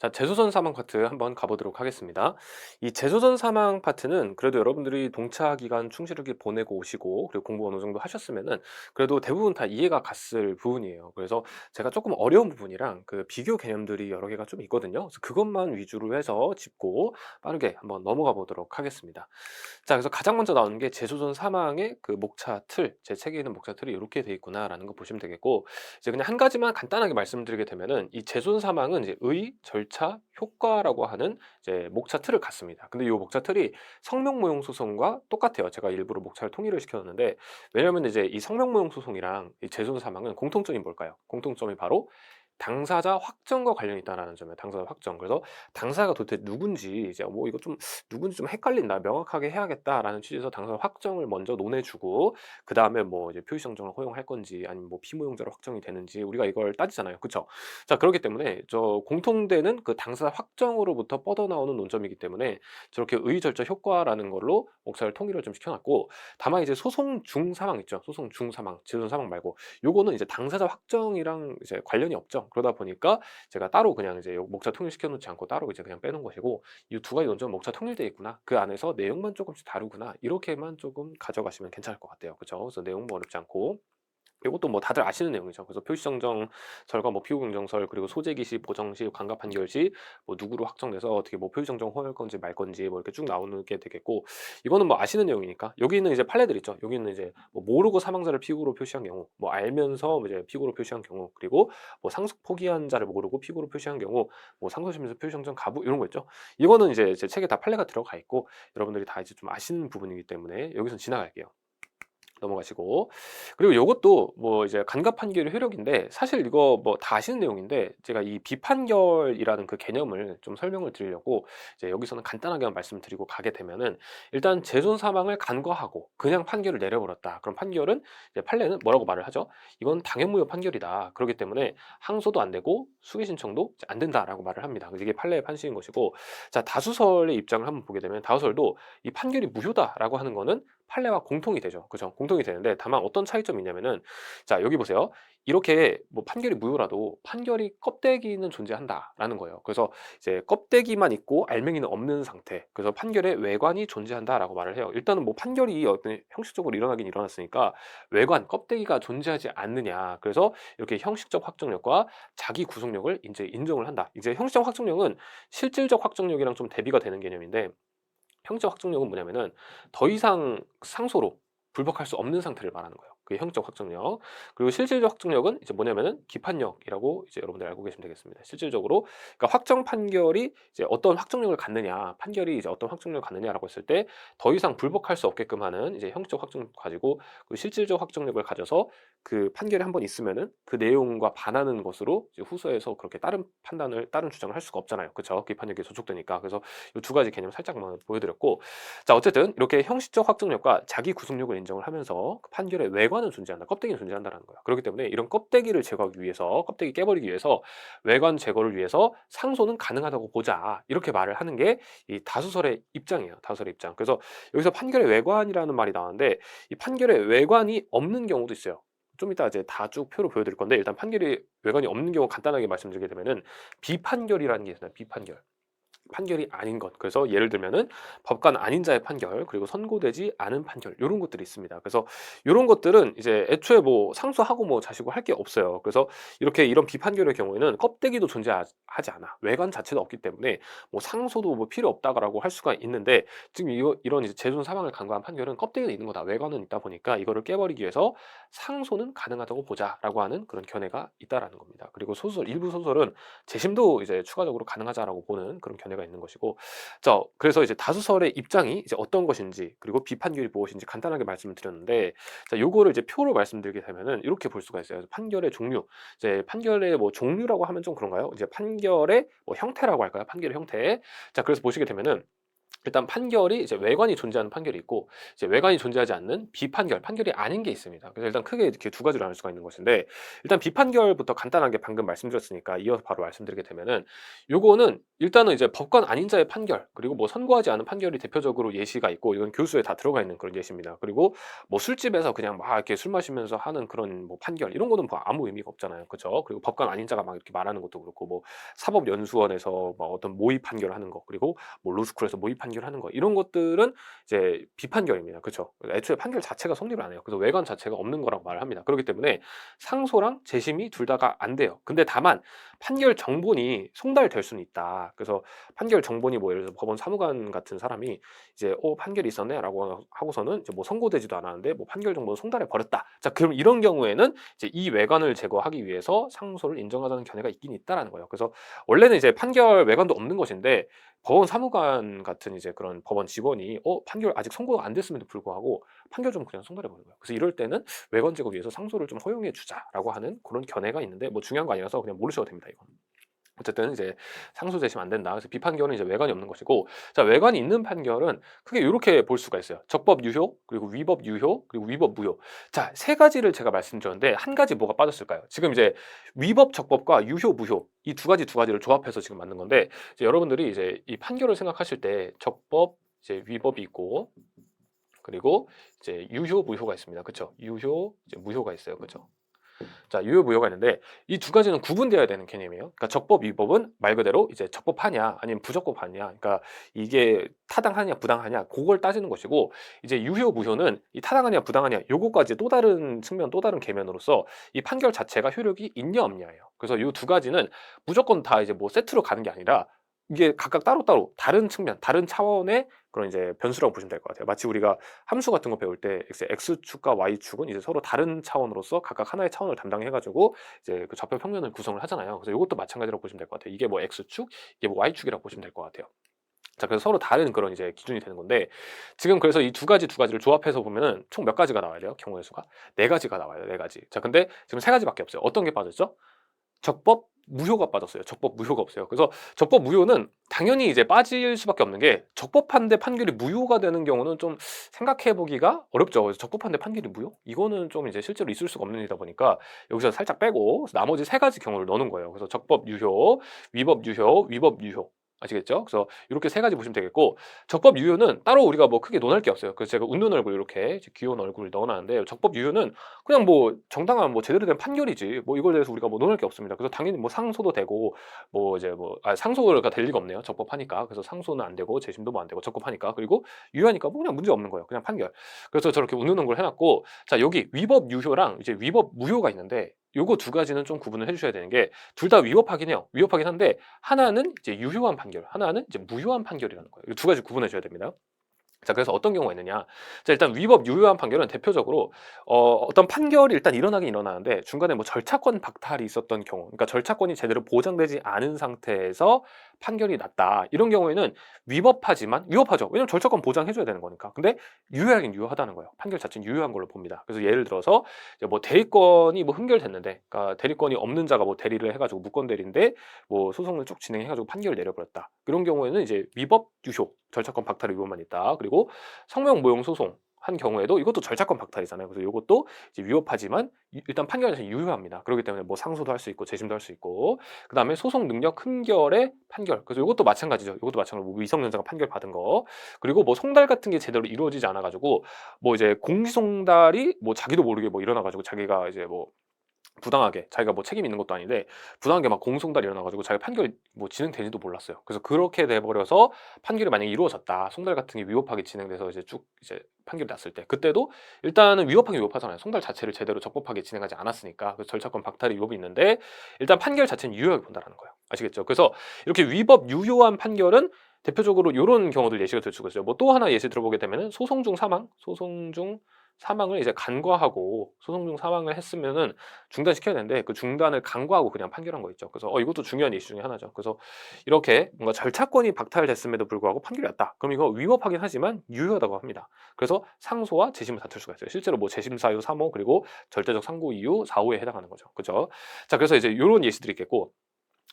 자, 재소전 사망 파트 한번 가보도록 하겠습니다. 이 재소전 사망 파트는 그래도 여러분들이 동차 기간 충실하게 보내고 오시고 그리고 공부 어느 정도 하셨으면은 그래도 대부분 다 이해가 갔을 부분이에요. 그래서 제가 조금 어려운 부분이랑 그 비교 개념들이 여러 개가 좀 있거든요. 그래서 그것만 위주로 해서 짚고 빠르게 한번 넘어가 보도록 하겠습니다. 자, 그래서 가장 먼저 나오는 게 재소전 사망의 그 목차 틀, 제 책에 있는 목차 틀이 이렇게 돼 있구나라는 거 보시면 되겠고, 이제 그냥 한 가지만 간단하게 말씀드리게 되면은 이 재소전 사망은 이제 의, 절차, 효과라고 하는 이제 목차 틀을 갖습니다. 근데 이 목차 틀이 성명모형 소송과 똑같아요. 제가 일부러 목차를 통일을 시켰는데, 왜냐면 이제 이 성명모형 소송이랑 이 재소전 사망은 공통점이 뭘까요? 공통점이 바로 당사자 확정과 관련이 있다라는 점이에요. 당사자 확정. 그래서 당사자가 도대체 누군지 이제 뭐 이거 좀 누군지 좀 헷갈린다. 명확하게 해야겠다라는 취지에서 당사자 확정을 먼저 논해주고 그다음에 뭐 이제 표시정정을 허용할 건지 아니면 뭐 피무용자로 확정이 되는지 우리가 이걸 따지잖아요. 그쵸? 자, 그렇기 때문에 저 공통되는 그 당사자 확정으로부터 뻗어나오는 논점이기 때문에 저렇게 의절적 효과라는 걸로 목차를 통일을 좀 시켜놨고, 다만 이제 소송 중 사망 있죠. 소송 중 사망, 재소전 사망 말고 요거는 이제 당사자 확정이랑 이제 관련이 없죠. 그러다 보니까 제가 따로 그냥 이제 요 목차 통일시켜 놓지 않고 따로 이제 그냥 빼놓은 것이고, 이 두 가지 논점은 목차 통일되어 있구나. 그 안에서 내용만 조금씩 다르구나. 이렇게만 조금 가져가시면 괜찮을 것 같아요. 그쵸? 그래서 내용 뭐 어렵지 않고. 이것도 뭐 다들 아시는 내용이죠. 그래서 표시정정설과 뭐 피고경정설 그리고 소재기시, 보정시, 관가판결시 뭐 누구로 확정돼서 어떻게 뭐 표시정정 허용할 건지 말 건지 뭐 이렇게 쭉 나오는 게 되겠고, 이거는 뭐 아시는 내용이니까. 여기 있는 이제 판례들 있죠. 여기 있는 이제 뭐 모르고 사망자를 피고로 표시한 경우, 뭐 알면서 이제 피고로 표시한 경우, 그리고 뭐 상속 포기한 자를 모르고 피고로 표시한 경우, 뭐 상소심에서 표시정정 가부 이런 거 있죠. 이거는 이제 제 책에 다 판례가 들어가 있고 여러분들이 다 이제 좀 아시는 부분이기 때문에 여기서 지나갈게요. 넘어가시고, 그리고 요것도 뭐 이제 간접 판결의 효력인데 사실 이거 뭐 다 아시는 내용인데 제가 이 비판결이라는 그 개념을 좀 설명을 드리려고 이제 여기서는 간단하게만 말씀드리고 가게 되면은, 일단 재손 사망을 간과하고 그냥 판결을 내려버렸다. 그럼 판결은 이제 판례는 뭐라고 말을 하죠? 이건 당연무효 판결이다. 그렇기 때문에 항소도 안 되고 수기 신청도 이제 안 된다라고 말을 합니다. 그래서 이게 판례의 판시인 것이고, 자, 다수설의 입장을 한번 보게 되면 다수설도 이 판결이 무효다라고 하는 거는 판례와 공통이 되죠. 그죠? 공통이 되는데 다만 어떤 차이점이 있냐면은, 자, 여기 보세요. 이렇게 뭐 판결이 무효라도 판결이 껍데기는 존재한다라는 거예요. 그래서 이제 껍데기만 있고 알맹이는 없는 상태. 그래서 판결에 외관이 존재한다라고 말을 해요. 일단은 뭐 판결이 어떤 형식적으로 일어나긴 일어났으니까 외관, 껍데기가 존재하지 않느냐. 그래서 이렇게 형식적 확정력과 자기 구속력을 이제 인정을 한다. 이제 형식적 확정력은 실질적 확정력이랑 좀 대비가 되는 개념인데, 형적 확정력은 뭐냐면은 더 이상 상소로 불복할 수 없는 상태를 말하는 거예요. 그게 형적 확정력. 그리고 실질적 확정력은 이제 뭐냐면은 기판력이라고 이제 여러분들 알고 계시면 되겠습니다. 실질적으로 그러니까 확정 판결이 이제 어떤 확정력을 갖느냐, 판결이 이제 어떤 확정력을 갖느냐라고 했을 때 더 이상 불복할 수 없게끔 하는 이제 형적 확정력 가지고, 그 실질적 확정력을 가져서 그 판결이 한번 있으면은 그 내용과 반하는 것으로 이제 후소에서 그렇게 다른 판단을 다른 주장을 할 수가 없잖아요. 그렇죠? 기판력이 저촉되니까. 그래서 이 두 가지 개념 살짝만 보여드렸고, 자, 어쨌든 이렇게 형식적 확정력과 자기 구속력을 인정을 하면서 그 판결의 외관은 존재한다, 껍데기는 존재한다라는 거예요. 그렇기 때문에 이런 껍데기를 제거하기 위해서, 껍데기 깨버리기 위해서 외관 제거를 위해서 상소는 가능하다고 보자, 이렇게 말을 하는 게 이 다수설의 입장이에요. 다수설의 입장. 그래서 여기서 판결의 외관이라는 말이 나왔는데, 이 판결의 외관이 없는 경우도 있어요. 좀 이따 이제 다 쭉 표로 보여드릴 건데, 일단 판결이 외관이 없는 경우 간단하게 말씀드리게 되면은 비판결이라는 게 있어요. 비판결. 판결이 아닌 것. 그래서 예를 들면은 법관 아닌 자의 판결, 그리고 선고되지 않은 판결, 요런 것들이 있습니다. 그래서 요런 것들은 이제 애초에 뭐 상소하고 뭐 자시고 할 게 없어요. 그래서 이렇게 이런 비판결의 경우에는 껍데기도 존재하지 않아. 외관 자체도 없기 때문에 뭐 상소도 뭐 필요 없다라고 할 수가 있는데, 지금 이런 이제 재존 사망을 간과한 판결은 껍데기는 있는 거다. 외관은 있다 보니까 이거를 깨버리기 위해서 상소는 가능하다고 보자라고 하는 그런 견해가 있다라는 겁니다. 그리고 소설, 일부 소설은 재심도 이제 추가적으로 가능하자라고 보는 그런 견해가 있는 것이고, 자, 그래서 이제 다수설의 입장이 이제 어떤 것인지 그리고 비판결이 무엇인지 간단하게 말씀을 드렸는데, 자, 요거를 이제 표로 말씀드리게 되면은 이렇게 볼 수가 있어요. 판결의 종류, 이제 판결의 뭐 종류라고 하면 좀 그런가요? 이제 판결의 뭐 형태라고 할까요? 판결의 형태. 자, 그래서 보시게 되면은 일단 판결이 이제 외관이 존재하는 판결이 있고 이제 외관이 존재하지 않는 비판결, 판결이 아닌 게 있습니다. 그래서 일단 크게 이렇게 두 가지로 나눌 수가 있는 것인데 일단 비판결부터 간단하게 방금 말씀드렸으니까 이어서 바로 말씀드리게 되면은 요거는 일단은 이제 법관 아닌 자의 판결 그리고 뭐 선고하지 않은 판결이 대표적으로 예시가 있고 이건 교수에 다 들어가 있는 그런 예시입니다. 그리고 뭐 술집에서 그냥 막 이렇게 술 마시면서 하는 그런 뭐 판결 이런 거는 뭐 아무 의미가 없잖아요. 그죠? 그리고 법관 아닌 자가 막 이렇게 말하는 것도 그렇고 뭐 사법연수원에서 막 어떤 모의 판결하는 거 그리고 뭐 로스쿨에서 모의 판결하는 거 이런 것들은 이제 비판결입니다. 그렇죠? 애초에 판결 자체가 성립을 안 해요. 그래서 외관 자체가 없는 거라고 말을 합니다. 그렇기 때문에 상소랑 재심이 둘 다가 안 돼요. 근데 다만 판결 정본이 송달될 수는 있다. 그래서 판결 정본이 뭐 예를 들어서 법원 사무관 같은 사람이 이제 판결이 있었네라고 하고서는 이제 뭐 선고되지도 않았는데 뭐 판결 정보를 송달해 버렸다. 자, 그럼 이런 경우에는 이제 이 외관을 제거하기 위해서 상소를 인정하자는 견해가 있긴 있다라는 거예요. 그래서 원래는 이제 판결 외관도 없는 것인데 법원 사무관 같은 이제 그런 법원 직원이 판결 아직 선고가 안 됐음에도 불구하고 판결 좀 그냥 송달해 버린 거예요. 그래서 이럴 때는 외관 제거 위해서 상소를 좀 허용해 주자라고 하는 그런 견해가 있는데 뭐 중요한 거 아니라서 그냥 모르셔도 됩니다, 이건. 어쨌든 이제 상소 재심 안 된다. 그래서 비판결은 이제 외관이 없는 것이고, 자, 외관이 있는 판결은 크게 이렇게 볼 수가 있어요. 적법 유효, 그리고 위법 유효, 그리고 위법 무효. 자, 세 가지를 제가 말씀드렸는데 한 가지 뭐가 빠졌을까요? 지금 이제 위법 적법과 유효 무효 이 두 가지를 조합해서 지금 만든 건데 이제 여러분들이 이제 이 판결을 생각하실 때 적법 이제 위법이 있고 그리고 이제 유효 무효가 있습니다. 그렇죠? 유효 이제 무효가 있어요. 그렇죠? 자, 유효무효가 있는데 이 두 가지는 구분되어야 되는 개념이에요. 그러니까 적법, 위법은 말 그대로 이제 적법하냐 아니면 부적법하냐, 그러니까 이게 타당하냐 부당하냐 그걸 따지는 것이고 이제 유효, 무효는 이 타당하냐 부당하냐 요거까지 또 다른 측면, 또 다른 계면으로서 이 판결 자체가 효력이 있냐 없냐예요. 그래서 이 두 가지는 무조건 다 이제 뭐 세트로 가는 게 아니라 이게 각각 따로따로 다른 측면, 다른 차원의 그런 이제 변수라고 보시면 될 것 같아요. 마치 우리가 함수 같은 거 배울 때 X축과 Y축은 이제 서로 다른 차원으로서 각각 하나의 차원을 담당해 가지고 이제 그 좌표 평면을 구성을 하잖아요. 그래서 이것도 마찬가지라고 보시면 될 것 같아요. 이게 뭐 X축, 이게 뭐 Y축이라고 보시면 될 것 같아요. 자, 그래서 서로 다른 그런 이제 기준이 되는 건데 지금 그래서 이 두 가지를 조합해서 보면은 총 몇 가지가 나와야 돼요? 경우의 수가 네 가지가 나와요. 네 가지. 자, 근데 지금 세 가지밖에 없어요. 어떤 게 빠졌죠? 적법 무효가 빠졌어요. 적법 무효가 없어요. 그래서 적법 무효는 당연히 이제 빠질 수밖에 없는 게 적법한데 판결이 무효가 되는 경우는 좀 생각해 보기가 어렵죠. 그래서 적법한데 판결이 무효? 이거는 좀 이제 실제로 있을 수가 없는 일이다 보니까 여기서 살짝 빼고 나머지 세 가지 경우를 넣는 거예요. 그래서 적법 유효, 위법 유효, 위법 유효. 아시겠죠? 그래서 이렇게 세 가지 보시면 되겠고 적법 유효는 따로 우리가 뭐 크게 논할 게 없어요. 그래서 제가 웃는 얼굴 이렇게 귀여운 얼굴을 넣어놨는데 적법 유효는 그냥 뭐 정당한 뭐 제대로 된 판결이지 뭐 이걸 대해서 우리가 뭐 논할 게 없습니다. 그래서 당연히 뭐 상소도 되고 뭐 이제 뭐 상소가 될 리가 없네요. 적법하니까. 그래서 상소는 안 되고 재심도 뭐 안 되고 적법하니까. 그리고 유효하니까 뭐 그냥 문제 없는 거예요. 그냥 판결. 그래서 저렇게 웃는 얼굴 해놨고 자, 여기 위법 유효랑 이제 위법 무효가 있는데 요거 두 가지는 좀 구분을 해주셔야 되는 게 둘 다 위법하긴 해요. 위법하긴 한데 하나는 이제 유효한 판결, 하나는 이제 무효한 판결이라는 거예요. 이 두 가지 구분해 줘야 됩니다. 자, 그래서 어떤 경우가 있느냐. 자, 일단 위법 유효한 판결은 대표적으로 어떤 판결이 일단 일어나긴 일어나는데 중간에 뭐 절차권 박탈이 있었던 경우, 그러니까 절차권이 제대로 보장되지 않은 상태에서 판결이 났다. 이런 경우에는 위법하지만 위법하죠. 왜냐면 절차권 보장해줘야 되는 거니까. 근데 유효하긴 유효하다는 거예요. 판결 자체는 유효한 걸로 봅니다. 그래서 예를 들어서 이제 뭐 대리권이 뭐 흥결됐는데, 그러니까 대리권이 없는 자가 뭐 대리를 해가지고 무권 대리인데 뭐 소송을 쭉 진행해가지고 판결을 내려버렸다. 이런 경우에는 이제 위법 유효, 절차권 박탈의 위험만 있다. 그리고 성명 모형 소송 한 경우에도 이것도 절차권 박탈이잖아요. 그래서 이것도 이제 위법하지만 일단 판결 자체는 유효합니다. 그렇기 때문에 뭐 상소도 할 수 있고 재심도 할 수 있고 그다음에 소송 능력 흥결의 판결. 그래서 이것도 마찬가지죠. 이것도 마찬가지로 뭐 미성년자가 판결 받은 거. 그리고 뭐 송달 같은 게 제대로 이루어지지 않아 가지고 뭐 이제 공시송달이 뭐 자기도 모르게 뭐 일어나 가지고 자기가 이제 뭐 부당하게 자기가 뭐 책임 있는 것도 아닌데 부당하게 막 공송달이 일어나가지고 자기가 판결이 뭐 진행되지도 몰랐어요. 그래서 그렇게 돼버려서 판결이 만약에 이루어졌다. 송달 같은 게 위법하게 진행돼서 이제 쭉 이제 판결이 났을 때 그때도 일단은 위법하게 위법하잖아요. 송달 자체를 제대로 적법하게 진행하지 않았으니까. 그래서 절차권 박탈의 위법이 있는데 일단 판결 자체는 유효하게 본다라는 거예요. 아시겠죠? 그래서 이렇게 위법 유효한 판결은 대표적으로 이런 경우들 예시가 될 수가 있어요. 뭐 또 하나 예시 들어보게 되면은 소송 중 사망, 소송 중 사망을 이제 간과하고 소송 중 사망을 했으면은 중단시켜야 되는데 그 중단을 간과하고 그냥 판결한 거 있죠. 그래서 이것도 중요한 이슈 중에 하나죠. 그래서 이렇게 뭔가 절차권이 박탈됐음에도 불구하고 판결이 났다. 그럼 이거 위법하긴 하지만 유효하다고 합니다. 그래서 상소와 재심을 다툴 수가 있어요. 실제로 뭐 재심 사유 3호 그리고 절대적 상고 이유 4호에 해당하는 거죠. 그죠? 자, 그래서 이제 이런 예시들이 있겠고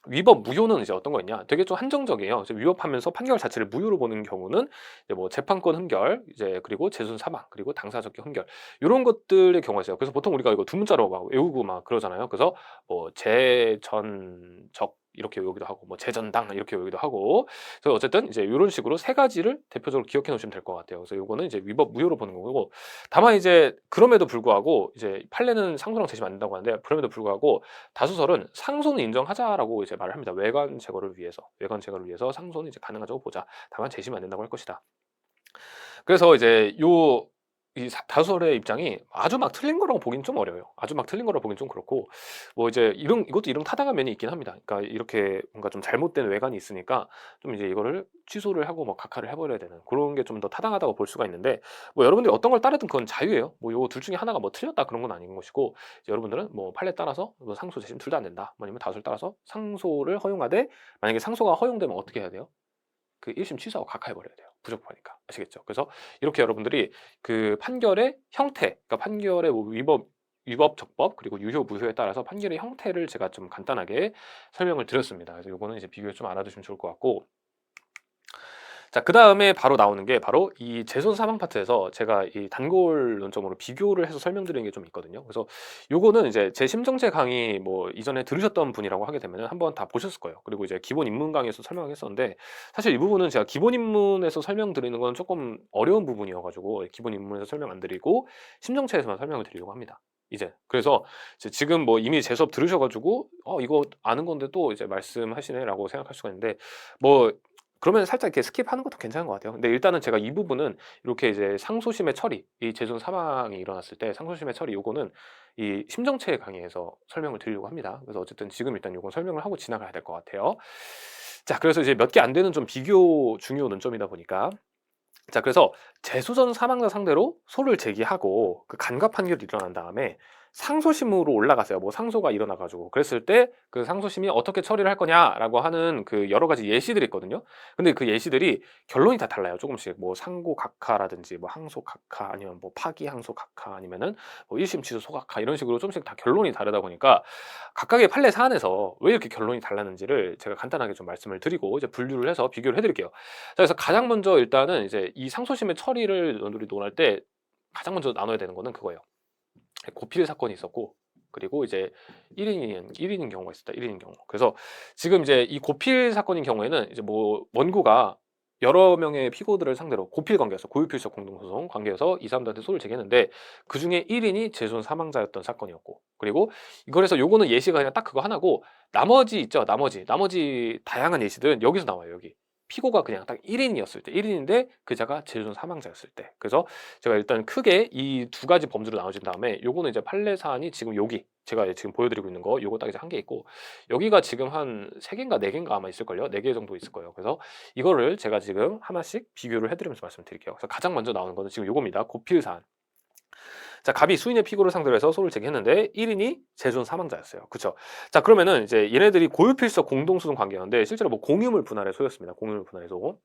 위법 무효는 이제 어떤 거였냐? 되게 좀 한정적이에요. 이제 위법하면서 판결 자체를 무효로 보는 경우는 이제 뭐 재판권 흠결, 이제 그리고 재순 사망, 그리고 당사자격 흠결 요런 것들의 경우가 있어요. 그래서 보통 우리가 이거 두 문자로 막 외우고 막 그러잖아요. 그래서 뭐 재전적 이렇게 외우기도 하고 뭐 재전당 이렇게 외우기도 하고 그래서 어쨌든 이제 요런 식으로 세 가지를 대표적으로 기억해 놓으시면 될 것 같아요. 그래서 요거는 이제 위법 무효로 보는 거고 다만 이제 그럼에도 불구하고 이제 판례는 상소랑 재시면 안 된다고 하는데 그럼에도 불구하고 다수설은 상소는 인정하자라고 이제 말을 합니다. 외관 제거를 위해서. 외관 제거를 위해서 상소는 이제 가능하다고 보자. 다만 재시면 안 된다고 할 것이다. 그래서 이제 요 이 다수설의 입장이 아주 막 틀린 거라고 보기는 좀 어려워요. 아주 막 틀린 거라고 보기는 좀 그렇고 뭐 이제 이것도 이런 타당한 면이 있긴 합니다. 그러니까 이렇게 뭔가 좀 잘못된 외관이 있으니까 좀 이제 이거를 취소를 하고 뭐 각하를 해 버려야 되는 그런 게 좀 더 타당하다고 볼 수가 있는데 뭐 여러분들이 어떤 걸 따르든 그건 자유예요. 뭐 요 둘 중에 하나가 뭐 틀렸다 그런 건 아닌 것이고 이제 여러분들은 뭐 판례에 따라서 뭐 상소, 재심 둘 다 안 된다. 뭐 아니면 다수를 따라서 상소를 허용하되 만약에 상소가 허용되면 어떻게 해야 돼요? 그 1심 취소하고 각하해 버려야 돼요. 부적법하니까. 아시겠죠? 그래서 이렇게 여러분들이 그 판결의 형태, 그러니까 판결의 뭐 위법, 적법, 그리고 유효, 무효에 따라서 판결의 형태를 제가 좀 간단하게 설명을 드렸습니다. 그래서 요거는 이제 비교를 좀 알아두시면 좋을 것 같고 자, 그다음에 바로 나오는 게 바로 이 재손 사망 파트에서 제가 이 단골 논점으로 비교를 해서 설명드리는 게 좀 있거든요. 그래서 요거는 이제 제 심정체 강의 뭐 이전에 들으셨던 분이라고 하게 되면은 한번 다 보셨을 거예요. 그리고 이제 기본 입문 강의에서 설명했었는데 사실 이 부분은 제가 기본 입문에서 설명드리는 건 조금 어려운 부분이어 가지고 기본 입문에서 설명 안 드리고 심정체에서만 설명을 드리려고 합니다. 이제 그래서 이제 지금 뭐 이미 제 수업 들으셔 가지고 이거 아는 건데 또 이제 말씀하시네."라고 생각할 수가 있는데 뭐 그러면 살짝 이렇게 스킵하는 것도 괜찮은 것 같아요. 근데 일단은 제가 이 부분은 이렇게 이제 상소심의 처리, 이 재존 사망이 일어났을 때 상소심의 처리 요거는 이 심정체 강의에서 설명을 드리려고 합니다. 그래서 어쨌든 지금 일단 요건 설명을 하고 지나가야 될 것 같아요. 자, 그래서 이제 몇 개 안 되는 좀 비교 중요 논점이다 보니까 자, 그래서 재소전 사망자 상대로 소를 제기하고 그 간과 판결이 일어난 다음에 상소심으로 올라갔어요. 뭐 상소가 일어나 가지고. 그랬을 때 그 상소심이 어떻게 처리를 할 거냐라고 하는 그 여러 가지 예시들이 있거든요. 근데 그 예시들이 결론이 다 달라요. 조금씩 뭐 상고 각하라든지 뭐 항소 각하 아니면 뭐 파기 항소 각하 아니면은 뭐 1심 취소 소각하 이런 식으로 좀씩 다 결론이 다르다 보니까 각각의 판례 사안에서 왜 이렇게 결론이 달랐는지를 제가 간단하게 좀 말씀을 드리고 이제 분류를 해서 비교를 해 드릴게요. 자, 그래서 가장 먼저 일단은 이제 이 상소심의 처리를 우리 논할 때 가장 먼저 나눠야 되는 거는 그거예요. 고필 사건이 있었고 그리고 이제 1인인 경우가 있었다. 1인인 경우. 그래서 지금 이제 이 고필 사건인 경우에는 이제 뭐 원고가 여러 명의 피고들을 상대로 고필 관계에서 고유필적 공동소송 관계에서 이 사람들한테 소를 제기했는데 그중에 1인이 재손 사망자였던 사건이었고 그리고 이거에서 요거는 예시가 그냥 딱 그거 하나고 나머지 있죠. 나머지 다양한 예시들은 여기서 나와요. 여기. 피고가 그냥 딱 1인이었을 때 1인인데 그자가 재손 사망자였을 때. 그래서 제가 일단 크게 이 두 가지 범주로 나눠진 다음에 요거는 이제 판례 사안이 지금 여기 제가 지금 보여드리고 있는 거 요거 딱 이제 한 개 있고 여기가 지금 한 3개인가 4개인가 아마 있을걸요. 4개 정도 있을 거예요. 그래서 이거를 제가 지금 하나씩 비교를 해드리면서 말씀드릴게요. 그래서 가장 먼저 나오는 거는 지금 요겁니다. 고필 사안. 자, 갑이 수인의 피고를 상대로 해서 소를 제기했는데 1인이 재존 사망자였어요. 그쵸? 자, 그러면은 이제 얘네들이 고유필적 공동소송 관계였는데 실제로 뭐 공유물 분할의 소였습니다. 공유물 분할의 소.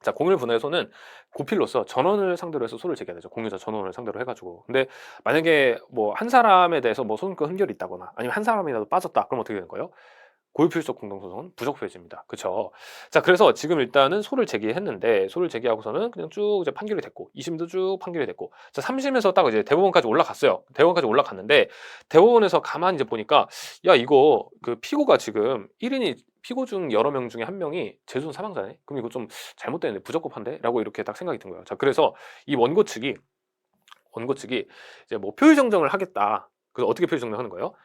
자, 공유물 분할의 소는 고필로서 전원을 상대로 해서 소를 제기해야 되죠. 공유자 전원을 상대로 해가지고. 근데 만약에 뭐 한 사람에 대해서 뭐 소송권 흠결이 있다거나 아니면 한 사람이라도 빠졌다. 그럼 어떻게 되는 거예요? 고유필적 공동소송은 부적폐해집니다. 그쵸? 자, 그래서 지금 일단은 소를 제기했는데 소를 제기하고서는 그냥 쭉 이제 판결이 됐고 2심도 쭉 판결이 됐고 자, 3심에서 딱 이제 대법원까지 올라갔어요. 대법원까지 올라갔는데 대법원에서 가만히 이제 보니까 야, 이거 그 피고가 지금 1인이 피고 중 여러 명 중에 한 명이 재손 사망자네. 그럼 이거 좀 잘못됐는데 부적법한데?라고 이렇게 딱 생각이 든 거예요. 자, 그래서 이 원고 측이 이제 뭐 표의 정정을 하겠다. 그래서 어떻게 표의 정정하는 거예요?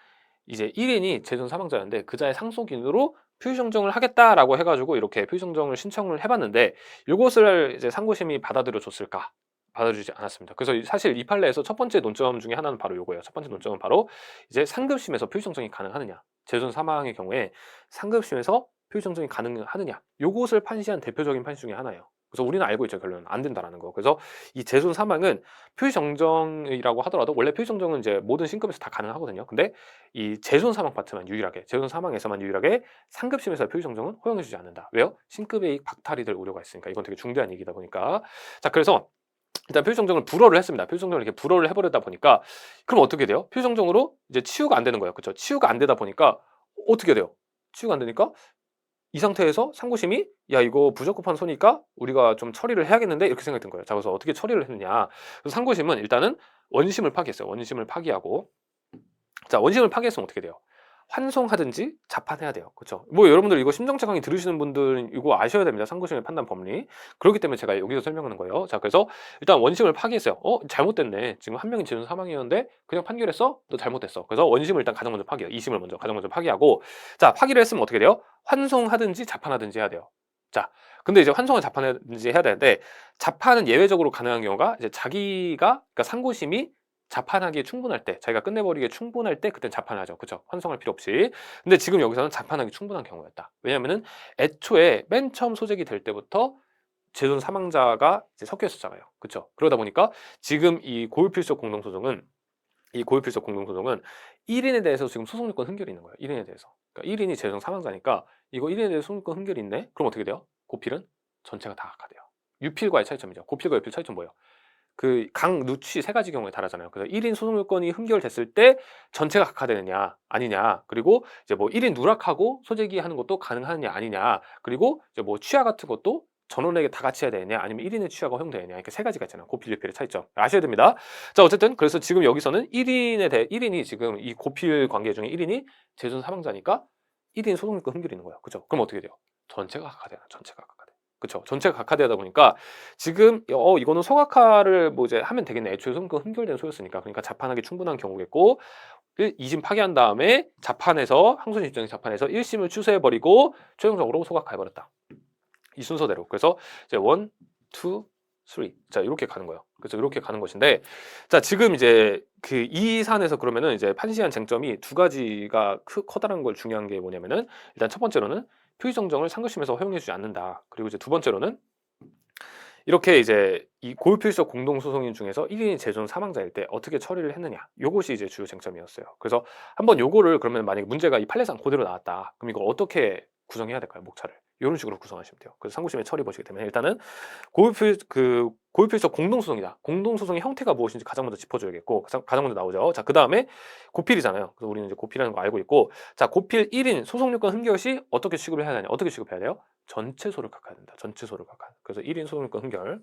이제 1인이 재손 사망자였는데 그자의 상속인으로 표시정정을 하겠다라고 해가지고 이렇게 표시정정을 신청을 해봤는데 이것을 이제 상고심이 받아들여 줬을까? 받아주지 않았습니다. 그래서 사실 이 판례에서 첫 번째 논점 중에 하나는 바로 요거예요. 첫 번째 논점은 바로 이제 상급심에서 표시정정이 가능하느냐. 재손 사망의 경우에 상급심에서 표시정정이 가능하느냐. 요것을 판시한 대표적인 판시 중에 하나예요. 그래서 우리는 알고 있죠. 결론은 안 된다라는 거. 그래서 이 재손 사망은 표시정정이라고 하더라도 원래 표시정정은 이제 모든 신급에서 다 가능하거든요. 근데 이 재손 사망 파트만 유일하게 재손 사망에서만 유일하게 상급심에서 표시 정정은 허용해주지 않는다. 왜요? 신급의 이익 박탈이 될 우려가 있으니까 이건 되게 중대한 얘기다 보니까 자, 그래서 일단 표시 정정을 불허를 했습니다. 표시 정정을 이렇게 불허를 해버리다 보니까 그럼 어떻게 돼요? 표시 정정으로 이제 치유가 안 되는 거예요. 그렇죠? 치유가 안 되다 보니까 어떻게 돼요? 치유가 안 되니까 이 상태에서 상고심이 야 이거 부적합한 소니까 우리가 좀 처리를 해야겠는데 이렇게 생각이 든 거예요. 자, 그래서 어떻게 처리를 했느냐. 그래서 상고심은 일단은 원심을 파기했어요. 원심을 파기하고 자, 원심을 파기했으면 어떻게 돼요? 환송하든지 자판해야 돼요. 그렇죠? 뭐 여러분들 이거 심정체 강의 들으시는 분들은 이거 아셔야 됩니다. 상고심의 판단 법리. 그렇기 때문에 제가 여기서 설명하는 거예요. 자, 그래서 일단 원심을 파기했어요. 잘못됐네. 지금 한 명이 재준 사망이었는데 그냥 판결했어? 너 잘못됐어. 그래서 원심을 일단 가장 먼저 파기해요. 이심을 먼저 가장 먼저 파기하고 자, 파기를 했으면 어떻게 돼요? 환송하든지 자판하든지 해야 돼요. 자, 근데 이제 환송을 자판하든지 해야 되는데 자판은 예외적으로 가능한 경우가 이제 자기가 그러니까 상고심이 자판하기에 충분할 때, 자기가 끝내버리기에 충분할 때 그땐 자판하죠. 그쵸? 환송할 필요 없이. 근데 지금 여기서는 자판하기 충분한 경우였다. 왜냐면은 애초에 맨 처음 소재기 될 때부터 재존 사망자가 이제 섞여 있었잖아요. 그쵸? 그러다 보니까 지금 이 고유필적 공동소송은 1인에 대해서 지금 소송요건 흥결이 있는 거예요. 1인에 대해서. 그러니까 1인이 재존 사망자니까 이거 1인에 대해서 소송요건 흥결이 있네? 그럼 어떻게 돼요? 고필은 전체가 다 각하돼요. 유필과의 차이점이죠. 고필과 유필 차이점 뭐예요? 그 강, 누취 세 가지 경우에 다르잖아요. 그래서 1인 소송 요건이 흥결됐을 때 전체가 각하되느냐 아니냐, 그리고 이제 뭐 1인 누락하고 소재기 하는 것도 가능하느냐 아니냐, 그리고 이제 뭐 취하 같은 것도 전원에게 다 같이 해야 되느냐 아니면 1인의 취하가 허용되느냐, 이렇게 세 가지가 있잖아요. 고필, 유필의 차이점 아셔야 됩니다. 자, 어쨌든 그래서 지금 여기서는 1인이 지금 이 고필 관계 중에 1인이 재존 사망자니까 1인 소송 요건 흥결이 있는 거예요. 그죠? 그럼 어떻게 돼요? 전체가 각하돼요. 전체가 각하돼. 그쵸? 전체가 각하되다 보니까 지금 이거는 소각화를 뭐 이제 하면 되겠네. 애초에 그 흥결된 소였으니까. 그러니까 자판하기 충분한 경우겠고 2심 파기한 다음에 자판에서 항소심 입장에서 자판에서 1심을 취소해 버리고 최종적으로 소각화해 버렸다. 이 순서대로. 그래서 이제 1, 2, 3. 자, 이렇게 가는 거예요. 그래서 이렇게 가는 것인데 자, 지금 이제 그 이 사안에서 그러면은 이제 판시한 쟁점이 두 가지가 커다란 걸 중요한 게 뭐냐면은 일단 첫 번째로는 표의정정을 상고심에서 허용해주지 않는다. 그리고 이제 두 번째로는 이렇게 이제 이 고유필적 공동소송인 중에서 1인이 재존 사망자일 때 어떻게 처리를 했느냐, 요것이 이제 주요 쟁점이었어요. 그래서 한번 요거를 그러면 만약에 문제가 이 판례상 그대로 나왔다, 그럼 이걸 어떻게 구성해야 될까요? 목차를 이런 식으로 구성하시면 돼요. 그래서 상고심의 처리 보시게 되면 일단은 고유필적 공동소송이다. 공동소송의 형태가 무엇인지 가장 먼저 짚어줘야겠고 가장 먼저 나오죠. 자, 그 다음에 고필이잖아요. 그래서 우리는 이제 고필이라는 거 알고 있고 자, 고필 1인 소송요건 흥결 시 어떻게 취급을 해야 되냐, 어떻게 취급해야 돼요? 전체소를 각하해야 된다. 전체소를 각하. 그래서 1인 소송요건 흥결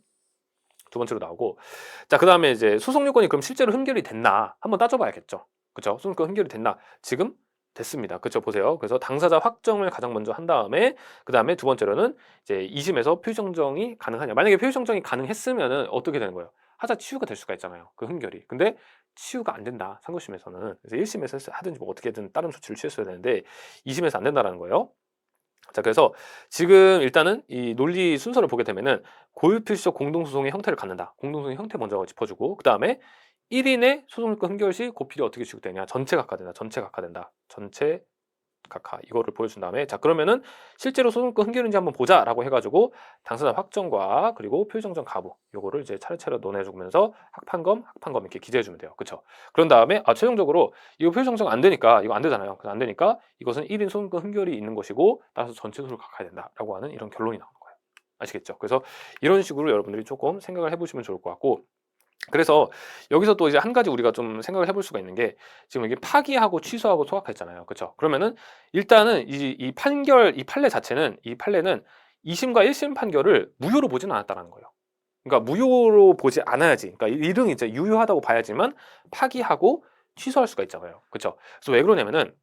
두 번째로 나오고 자, 그 다음에 이제 소송요건이 그럼 실제로 흥결이 됐나 한번 따져봐야겠죠. 그죠? 소송요건 흥결이 됐나? 지금 됐습니다. 그쵸? 보세요. 그래서 당사자 확정을 가장 먼저 한 다음에 그 다음에 두 번째로는 이제 2심에서 표정정이 가능하냐. 만약에 표정정이 가능했으면은 어떻게 되는 거예요? 하자 치유가 될 수가 있잖아요. 그 흥결이. 근데 치유가 안 된다. 상고심에서는. 그래서 1심에서 하든지 뭐 어떻게든 다른 조치를 취했어야 되는데 2심에서 안 된다라는 거예요. 자, 그래서 지금 일단은 이 논리 순서를 보게 되면은 고유필적 공동소송의 형태를 갖는다. 공동소송의 형태 먼저 짚어주고 그 다음에 1인의 소송요건 흥결 시 고필이 어떻게 취급되냐. 전체 각하된다. 전체 각하된다. 전체 각하 이거를 보여준 다음에 자, 그러면은 실제로 소송권 흥결인지 한번 보자라고 해가지고 당사자 확정과 그리고 표의정정 가부 요거를 이제 차례차례 논해주면서 학판검 이렇게 기재해주면 돼요. 그쵸? 그런 다음에 최종적으로 이거 표의정정 안 되니까 이거 안 되잖아요. 그래서 안 되니까 이것은 1인 소송권 흥결이 있는 것이고 따라서 전체 소를 각하야 된다라고 하는 이런 결론이 나오는 거예요. 아시겠죠? 그래서 이런 식으로 여러분들이 조금 생각을 해보시면 좋을 것 같고 그래서 여기서 또 이제 한 가지 우리가 좀 생각을 해볼 수가 있는 게 지금 이게 파기하고 취소하고 소각했잖아요. 그렇죠? 그러면은 일단은 이 판례 자체는 이 판례는 2심과 1심 판결을 무효로 보지는 않았다는 거예요. 그러니까 무효로 보지 않아야지. 그러니까 이등이 이제 유효하다고 봐야지만 파기하고 취소할 수가 있잖아요. 그렇죠? 그래서 왜 그러냐면은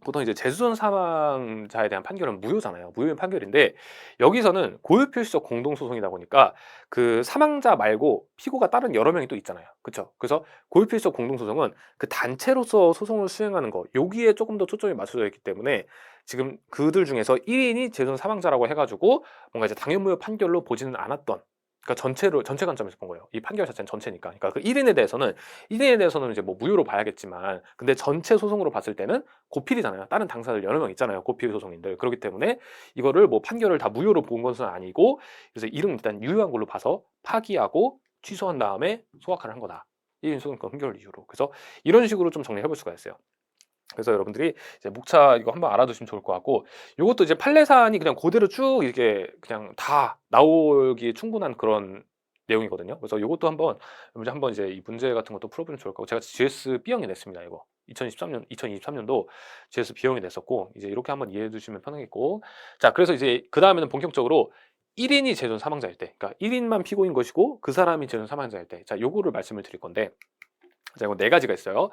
보통 이제 재수전 사망자에 대한 판결은 무효잖아요. 무효인 판결인데 여기서는 고유필수적 공동소송이다 보니까 그 사망자 말고 피고가 다른 여러 명이 또 있잖아요. 그렇죠? 그래서 고유필수적 공동소송은 그 단체로서 소송을 수행하는 거 여기에 조금 더 초점이 맞춰져 있기 때문에 지금 그들 중에서 1인이 재수전 사망자라고 해가지고 뭔가 이제 당연무효 판결로 보지는 않았던 그러니까 전체 관점에서 본 거예요. 이 판결 자체는 전체니까. 그러니까 그 1인에 대해서는 이제 뭐 무효로 봐야겠지만 근데 전체 소송으로 봤을 때는 고필이잖아요. 다른 당사자들 여러 명 있잖아요. 고필 소송인들. 그렇기 때문에 이거를 뭐 판결을 다 무효로 본 것은 아니고 그래서 이름 일단 유효한 걸로 봐서 파기하고 취소한 다음에 소각화를 한 거다. 1인 소송권 흥결 이유로. 그래서 이런 식으로 좀 정리해 볼 수가 있어요. 그래서 여러분들이 이제 목차 이거 한번 알아두시면 좋을 것 같고 이것도 이제 판례 사안이 그냥 그대로 쭉 이렇게 그냥 다 나오기에 충분한 그런 내용이거든요. 그래서 요것도 한번 이제 이 문제 같은 것도 풀어보면 좋을 거고, 제가 GS B형이 냈습니다. 이거 2023년도 GS B형이 냈었고, 이제 이렇게 한번 이해해 주시면 편하겠고. 자, 그래서 이제 그 다음에는 본격적으로 1인이 제존 사망자일 때, 그러니까 1인만 피고인 것이고 그 사람이 제존 사망자일 때, 자, 요거를 말씀을 드릴 건데, 자, 이거 네 가지가 있어요.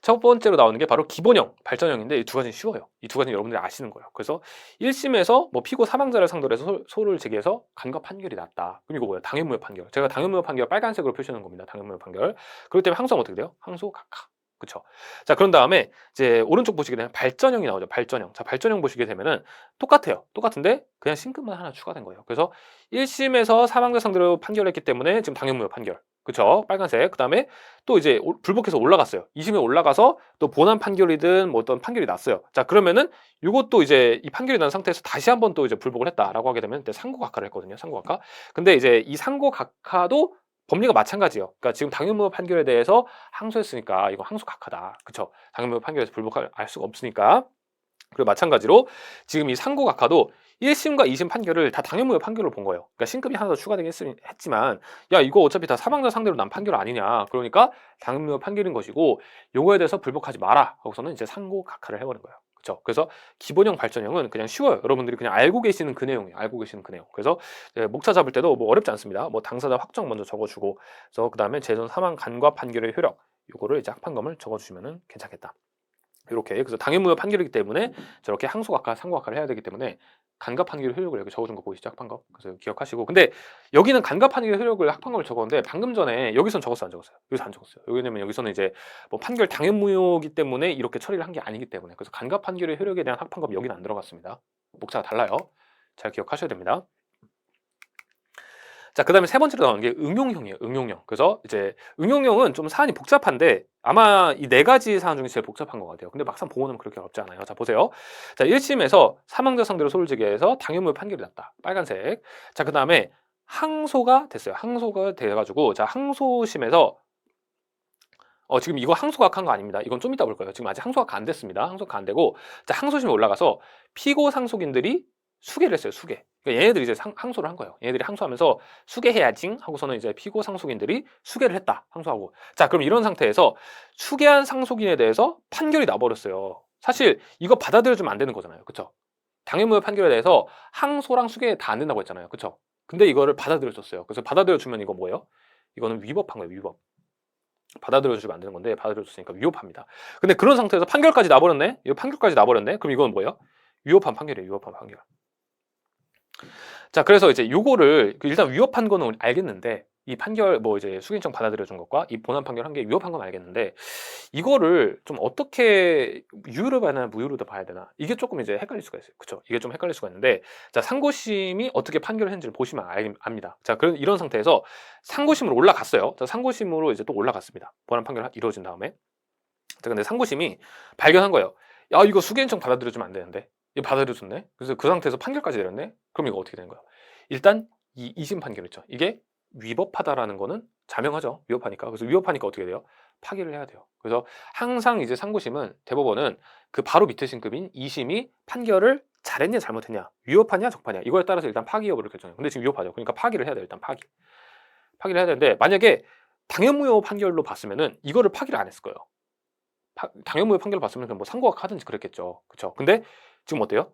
첫 번째로 나오는 게 바로 기본형, 발전형인데 이 두 가지는 쉬워요. 이 두 가지는 여러분들이 아시는 거예요. 그래서 1심에서 뭐 피고 사망자를 상대로 해서 소를 제기해서 간과 판결이 났다. 그럼 이거 뭐예요? 당연무효 판결. 제가 당연무효 판결 빨간색으로 표시하는 겁니다. 당연무효 판결. 그렇기 때문에 항소하면 어떻게 돼요? 항소 각하. 그쵸? 자, 그런 다음에 이제 오른쪽 보시게 되면 발전형이 나오죠. 발전형. 자, 발전형 보시게 되면은 똑같아요. 똑같은데 그냥 신급만 하나 추가된 거예요. 그래서 1심에서 사망자 상대로 판결했기 때문에 지금 당연무효 판결. 그쵸? 빨간색. 그 다음에 또 이제 불복해서 올라갔어요. 2심에 올라가서 또 본안 판결이든 뭐 어떤 판결이 났어요. 자, 그러면은 이것도 이제 이 판결이 난 상태에서 다시 한번 또 이제 불복을 했다라고 하게 되면 상고각하를 했거든요. 상고각하. 근데 이제 이 상고각하도 법리가 마찬가지예요. 그러니까 지금 당연무효 판결에 대해서 항소했으니까 이거 항소각하다. 그쵸? 당연무효 판결에서 불복할 수가 없으니까. 그리고 마찬가지로 지금 이 상고각하도 1심과 2심 판결을 다 당연무효 판결로 본 거예요. 그러니까 신급이 하나 더 추가되긴 했지만, 야, 이거 어차피 다 사망자 상대로 난 판결 아니냐. 그러니까 당연무효 판결인 것이고 요거에 대해서 불복하지 마라 하고서는 이제 상고각하를 해버린 거예요. 그렇죠? 그래서 기본형 발전형은 그냥 쉬워요. 여러분들이 그냥 알고 계시는 그 내용이에요. 알고 계시는 그 내용. 그래서 목차 잡을 때도 뭐 어렵지 않습니다. 뭐 당사자 확정 먼저 적어주고, 그래서 그 다음에 재선 사망 간과 판결의 효력, 요거를 이제 합판검을 적어주시면은 괜찮겠다. 이렇게. 그래서 당연무효 판결이기 때문에 저렇게 항소각하, 상고각하를 해야 되기 때문에 간과 판결의 효력을 여기 적어준 거 보이시죠? 합판검. 그래서 기억하시고. 근데 여기는 간과 판결의 효력을 합판검을 적었는데 방금 전에 여기선 적었어요, 안 적었어요? 여기서 안 적었어요. 왜냐면 여기서는 이제 뭐 판결 당연무효이기 때문에 이렇게 처리를 한 게 아니기 때문에. 그래서 간과 판결의 효력에 대한 합판검 여기는 안 들어갔습니다. 목차가 달라요. 잘 기억하셔야 됩니다. 자, 그 다음에 세 번째로 나오는 게 응용형이에요. 응용형. 그래서 이제 응용형은 좀 사안이 복잡한데 아마 이 네 가지 사안 중에 제일 복잡한 것 같아요. 근데 막상 보고 나면 그렇게 어렵지 않아요. 자, 보세요. 자, 1심에서 사망자 상대로 소를 제기해서 당연무효 판결이 났다. 빨간색. 자, 그 다음에 항소가 됐어요. 항소가 돼가지고, 자, 항소심에서 지금 이거 항소각한 거 아닙니다. 이건 좀 이따 볼 거예요. 지금 아직 항소각 안 됐습니다. 항소각 안 되고, 자, 항소심에 올라가서 피고 상속인들이 수개를 했어요. 수개. 그러니까 얘네들이 이제 항소를 한 거예요. 얘네들이 항소하면서 수개해야지 하고서는 이제 피고 상속인들이 수개를 했다. 항소하고. 자, 그럼 이런 상태에서 수개한 상속인에 대해서 판결이 나버렸어요. 사실 이거 받아들여주면 안 되는 거잖아요. 그쵸? 당연무효 판결에 대해서 항소랑 수개 다 안 된다고 했잖아요. 그쵸? 근데 이거를 받아들여줬어요. 그래서 받아들여주면 이거 뭐예요? 이거는 위법한 거예요. 위법. 받아들여주면 안 되는 건데 받아들여줬으니까 위법합니다. 근데 그런 상태에서 판결까지 나버렸네? 이거 판결까지 나버렸네? 그럼 이건 뭐예요? 위법한 판결이에요. 위법한 판결. 자, 그래서 이제 요거를 일단 위협한 거는 알겠는데, 이 판결 뭐 이제 수기인청 받아들여준 것과 이 본안 판결 한 게 위협한 건 알겠는데, 이거를 좀 어떻게 유효로 봐야 되나 무효로 봐야 되나, 이게 조금 이제 헷갈릴 수가 있어요. 그쵸? 이게 좀 헷갈릴 수가 있는데, 자, 상고심이 어떻게 판결을 했는지를 보시면 압니다. 자, 그런 이런 상태에서 상고심으로 올라갔어요. 자, 상고심으로 이제 또 올라갔습니다. 본안 판결 이루어진 다음에. 자, 근데 상고심이 발견한 거예요. 야, 이거 수기인청 받아들여주면 안 되는데. 이거 받아들여줬네. 그래서 그 상태에서 판결까지 내렸네. 그럼 이거 어떻게 되는 거야? 일단 이 2심 판결이죠. 이게 위법하다라는 거는 자명하죠. 위법하니까. 그래서 위법하니까 어떻게 돼요? 파기를 해야 돼요. 그래서 항상 이제 상고심은, 대법원은 그 바로 밑에 신급인 2심이 판결을 잘했냐 잘못했냐, 위법하냐 적파냐, 이거에 따라서 일단 파기 여부를 결정해요. 근데 지금 위법하죠. 그러니까 파기를 해야 돼요. 일단 파기를 해야 되는데, 만약에 당연무효 판결로 봤으면은 이거를 파기를 안 했을 거예요. 당연무효 판결을 봤으면 그냥 뭐 상고가 하든지 그랬겠죠. 그쵸? 근데 지금 어때요?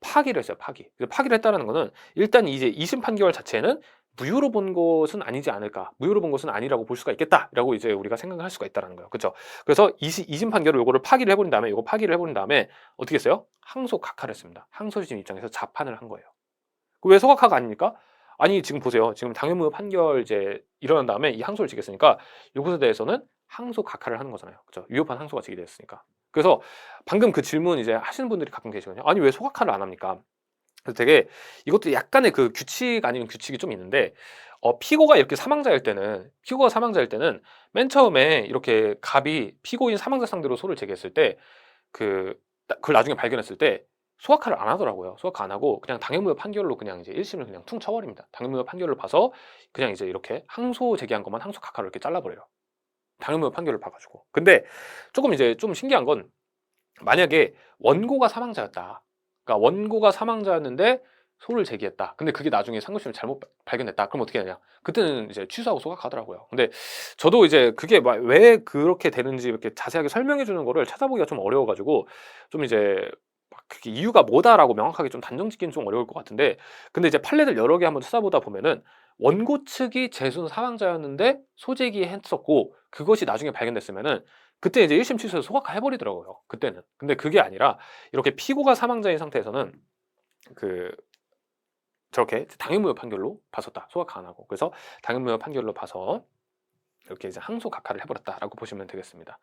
파기를 했어요. 파기를 했다는 거는 일단 이제 2심 판결 자체는 무효로 본 것은 아니지 않을까, 무효로 본 것은 아니라고 볼 수가 있겠다라고 이제 우리가 생각을 할 수가 있다는 거예요. 그렇죠? 그래서 2심 판결을 요거를 파기를 해버린 다음에, 요거 파기를 해버린 다음에 어떻게 했어요? 항소 각하를 했습니다. 항소심 입장에서 자판을 한 거예요. 왜 소각하가 아닙니까? 아니, 지금 보세요. 지금 당연무효 판결 이제 일어난 다음에 이 항소를 지겠으니까 이것에 대해서는 항소 각하를 하는 거잖아요. 그렇죠? 위협한 항소가 지게 됐으니까. 그래서 방금 그 질문 이제 하시는 분들이 가끔 계시거든요. 아니, 왜 소각하를 안 합니까? 그래서 되게 이것도 약간의 그 규칙 아닌 규칙이 좀 있는데, 피고가 이렇게 사망자일 때는 맨 처음에 이렇게 갑이 피고인 사망자 상대로 소를 제기했을 때 그걸 나중에 발견했을 때 소각화를 안 하더라고요. 소각화 안 하고 그냥 당연무효 판결로 그냥 이제 1심을 그냥 퉁 쳐버립니다. 당연무효 판결을 봐서 그냥 이제 이렇게 항소 제기한 것만 항소 각하로 이렇게 잘라버려요. 당연무효 판결을 봐가지고. 근데 조금 이제 좀 신기한 건, 만약에 원고가 사망자였다. 그러니까 원고가 사망자였는데 소를 제기했다. 근데 그게 나중에 상고심을 잘못 발견했다. 그럼 어떻게 하냐? 그때는 이제 취소하고 소각하더라고요. 근데 저도 이제 그게 왜 그렇게 되는지 이렇게 자세하게 설명해 주는 거를 찾아보기가 좀 어려워가지고 좀 이제 막 그게 이유가 뭐다라고 명확하게 좀 단정 짓기는 좀 어려울 것 같은데, 근데 이제 판례들 여러 개 한번 찾아보다 보면은 원고 측이 재순 사망자였는데 소제기했었고 그것이 나중에 발견됐으면은 그때 이제 1심 취소해서 소각해버리더라고요. 그때는. 근데 그게 아니라 이렇게 피고가 사망자인 상태에서는 그 저렇게 당해무효 판결로 봤었다. 소각 안 하고. 그래서 당해무효 판결로 봐서 이렇게 이제 항소 각하를 해버렸다라고 보시면 되겠습니다.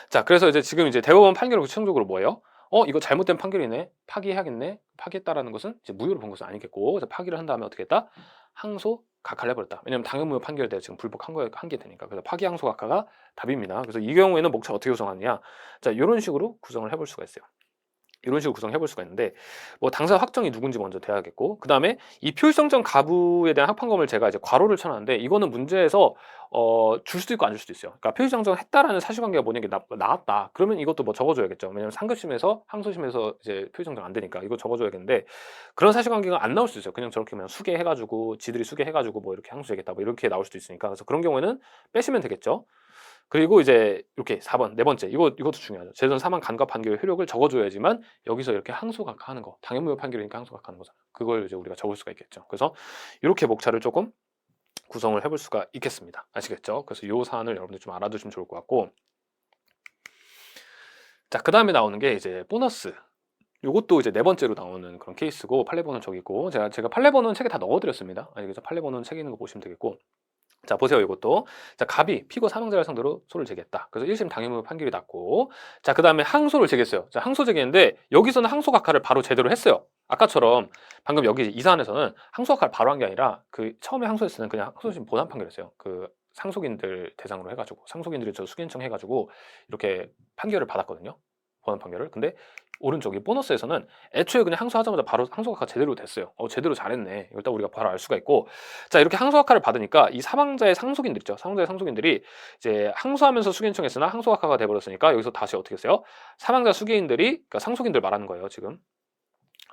자, 그래서 이제 지금 이제 대법원 판결은 구체적으로 뭐예요? 이거 잘못된 판결이네. 파기해야겠네. 파기했다라는 것은 이제 무효로 본 것은 아니겠고, 그래서 파기를 한 다음에 어떻게 했다? 항소 각하를 해버렸다. 왜냐면 당해무효 판결에 지금 불복한 거에 한게 되니까. 그래서 파기 항소 각하가 답입니다. 그래서 이 경우에는 목차 어떻게 구성하느냐? 자, 이런 식으로 구성을 해볼 수가 있어요. 이런 식으로 구성해 볼 수가 있는데, 뭐 당사 확정이 누군지 먼저 돼야겠고, 그 다음에 이 표시정정 가부에 대한 합판검을 제가 이제 괄호를 쳐놨는데, 이거는 문제에서 줄 수도 있고 안 줄 수도 있어요. 그러니까 표시정정 했다라는 사실관계가 뭐냐, 게 나왔다. 그러면 이것도 뭐 적어줘야겠죠. 왜냐면 상급심에서 항소심에서 이제 표시정정 안 되니까 이거 적어줘야겠는데, 그런 사실관계가 안 나올 수도 있어요. 그냥 저렇게 그냥 수개해가지고 지들이 수개해가지고 뭐 이렇게 항소되겠다 뭐 이렇게 나올 수도 있으니까. 그래서 그런 경우에는 빼시면 되겠죠. 그리고 이제 이렇게 4번 네 번째, 이것도 중요하죠. 재선 사망 간과 판결의 효력을 적어줘야지만 여기서 이렇게 항소각하하는 거, 당해무효 판결이니까 항소각하는 거잖아요. 그걸 이제 우리가 적을 수가 있겠죠. 그래서 이렇게 목차를 조금 구성을 해볼 수가 있겠습니다. 아시겠죠? 그래서 이 사안을 여러분들 좀 알아두시면 좋을 것 같고, 자, 그 다음에 나오는 게 이제 보너스. 요것도 이제 네 번째로 나오는 그런 케이스고, 판례번호는 저기 있고, 제가 판례번호는 책에 다 넣어드렸습니다. 아시겠죠? 판례번호는 책에 있는 거 보시면 되겠고, 자, 보세요. 이것도. 자, 갑이 피고 사망자를 상대로 소를 제기했다. 그래서 1심 당해무효 판결이 났고, 자, 그 다음에 항소를 제기했어요. 자, 항소 제기했는데 여기서는 항소 각하를 바로 제대로 했어요. 아까처럼 방금 여기 이 사안에서는 항소 각하를 바로 한 게 아니라 그 처음에 항소했을 때는 그냥 항소심 본안 판결이었어요. 그 상속인들 대상으로 해가지고 상속인들이 저 수기인청 해가지고 이렇게 판결을 받았거든요. 본안 판결을. 근데 오른쪽 이 보너스에서는 애초에 그냥 항소하자마자 바로 항소각하 제대로 됐어요. 제대로 잘했네. 이걸 딱 우리가 바로 알 수가 있고, 자, 이렇게 항소각하를 받으니까 이 사망자의 상속인들 있죠. 사망자의 상속인들이 이제 항소하면서 수기인청했으나 항소각하가 돼버렸으니까 여기서 다시 어떻게 했어요? 사망자 수기인들이, 그러니까 상속인들 말하는 거예요. 지금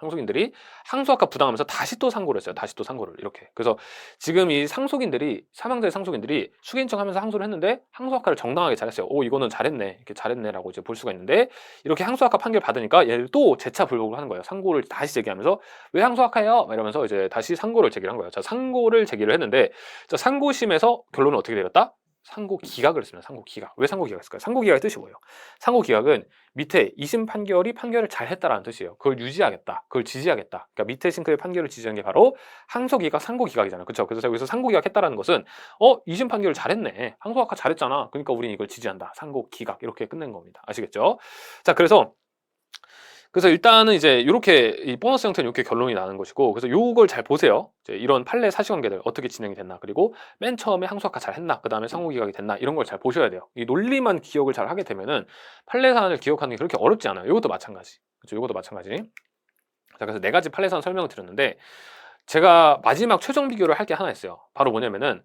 상속인들이 항소각하 부당하면서 다시 또 상고를 했어요. 다시 또 상고를 이렇게. 그래서 지금 이 상속인들이, 사망자의 상속인들이 수기인청하면서 항소를 했는데 항소각하를 정당하게 잘했어요. 이거는 잘했네, 이렇게 잘했네라고 이제 볼 수가 있는데, 이렇게 항소각하 판결 받으니까 얘를 또 재차 불복을 하는 거예요. 상고를 다시 제기하면서 왜 항소각하예요? 이러면서 이제 다시 상고를 제기를 한 거예요. 자, 상고를 제기를 했는데, 자, 상고심에서 결론은 어떻게 내렸다? 상고 기각을 했습니다. 상고 기각. 왜 상고 기각했을까요? 상고 기각의 뜻이 뭐예요? 상고 기각은 밑에 2심 판결이 판결을 잘했다라는 뜻이에요. 그걸 유지하겠다. 그걸 지지하겠다. 그러니까 밑에 싱크의 판결을 지지한 게 바로 항소 기각, 상고 기각이잖아요. 그렇죠? 그래서 여기서 상고 기각했다라는 것은 2심 판결을 잘했네. 항소 각하 잘했잖아. 그러니까 우리는 이걸 지지한다. 상고 기각. 이렇게 끝낸 겁니다. 아시겠죠? 자, 그래서 일단은 이제 이렇게 이 보너스 형태는 이렇게 결론이 나는 것이고, 그래서 요걸 잘 보세요. 이제 이런 판례 사실관계들 어떻게 진행이 됐나, 그리고 맨 처음에 항소각하 잘 했나, 그 다음에 상호기각이 됐나, 이런 걸 잘 보셔야 돼요. 이 논리만 기억을 잘 하게 되면은 판례 사안을 기억하는 게 그렇게 어렵지 않아요. 이것도 마찬가지. 그렇죠? 이것도 마찬가지. 자, 그래서 네 가지 판례 사안 설명을 드렸는데, 제가 마지막 최종 비교를 할 게 하나 있어요. 바로 뭐냐면은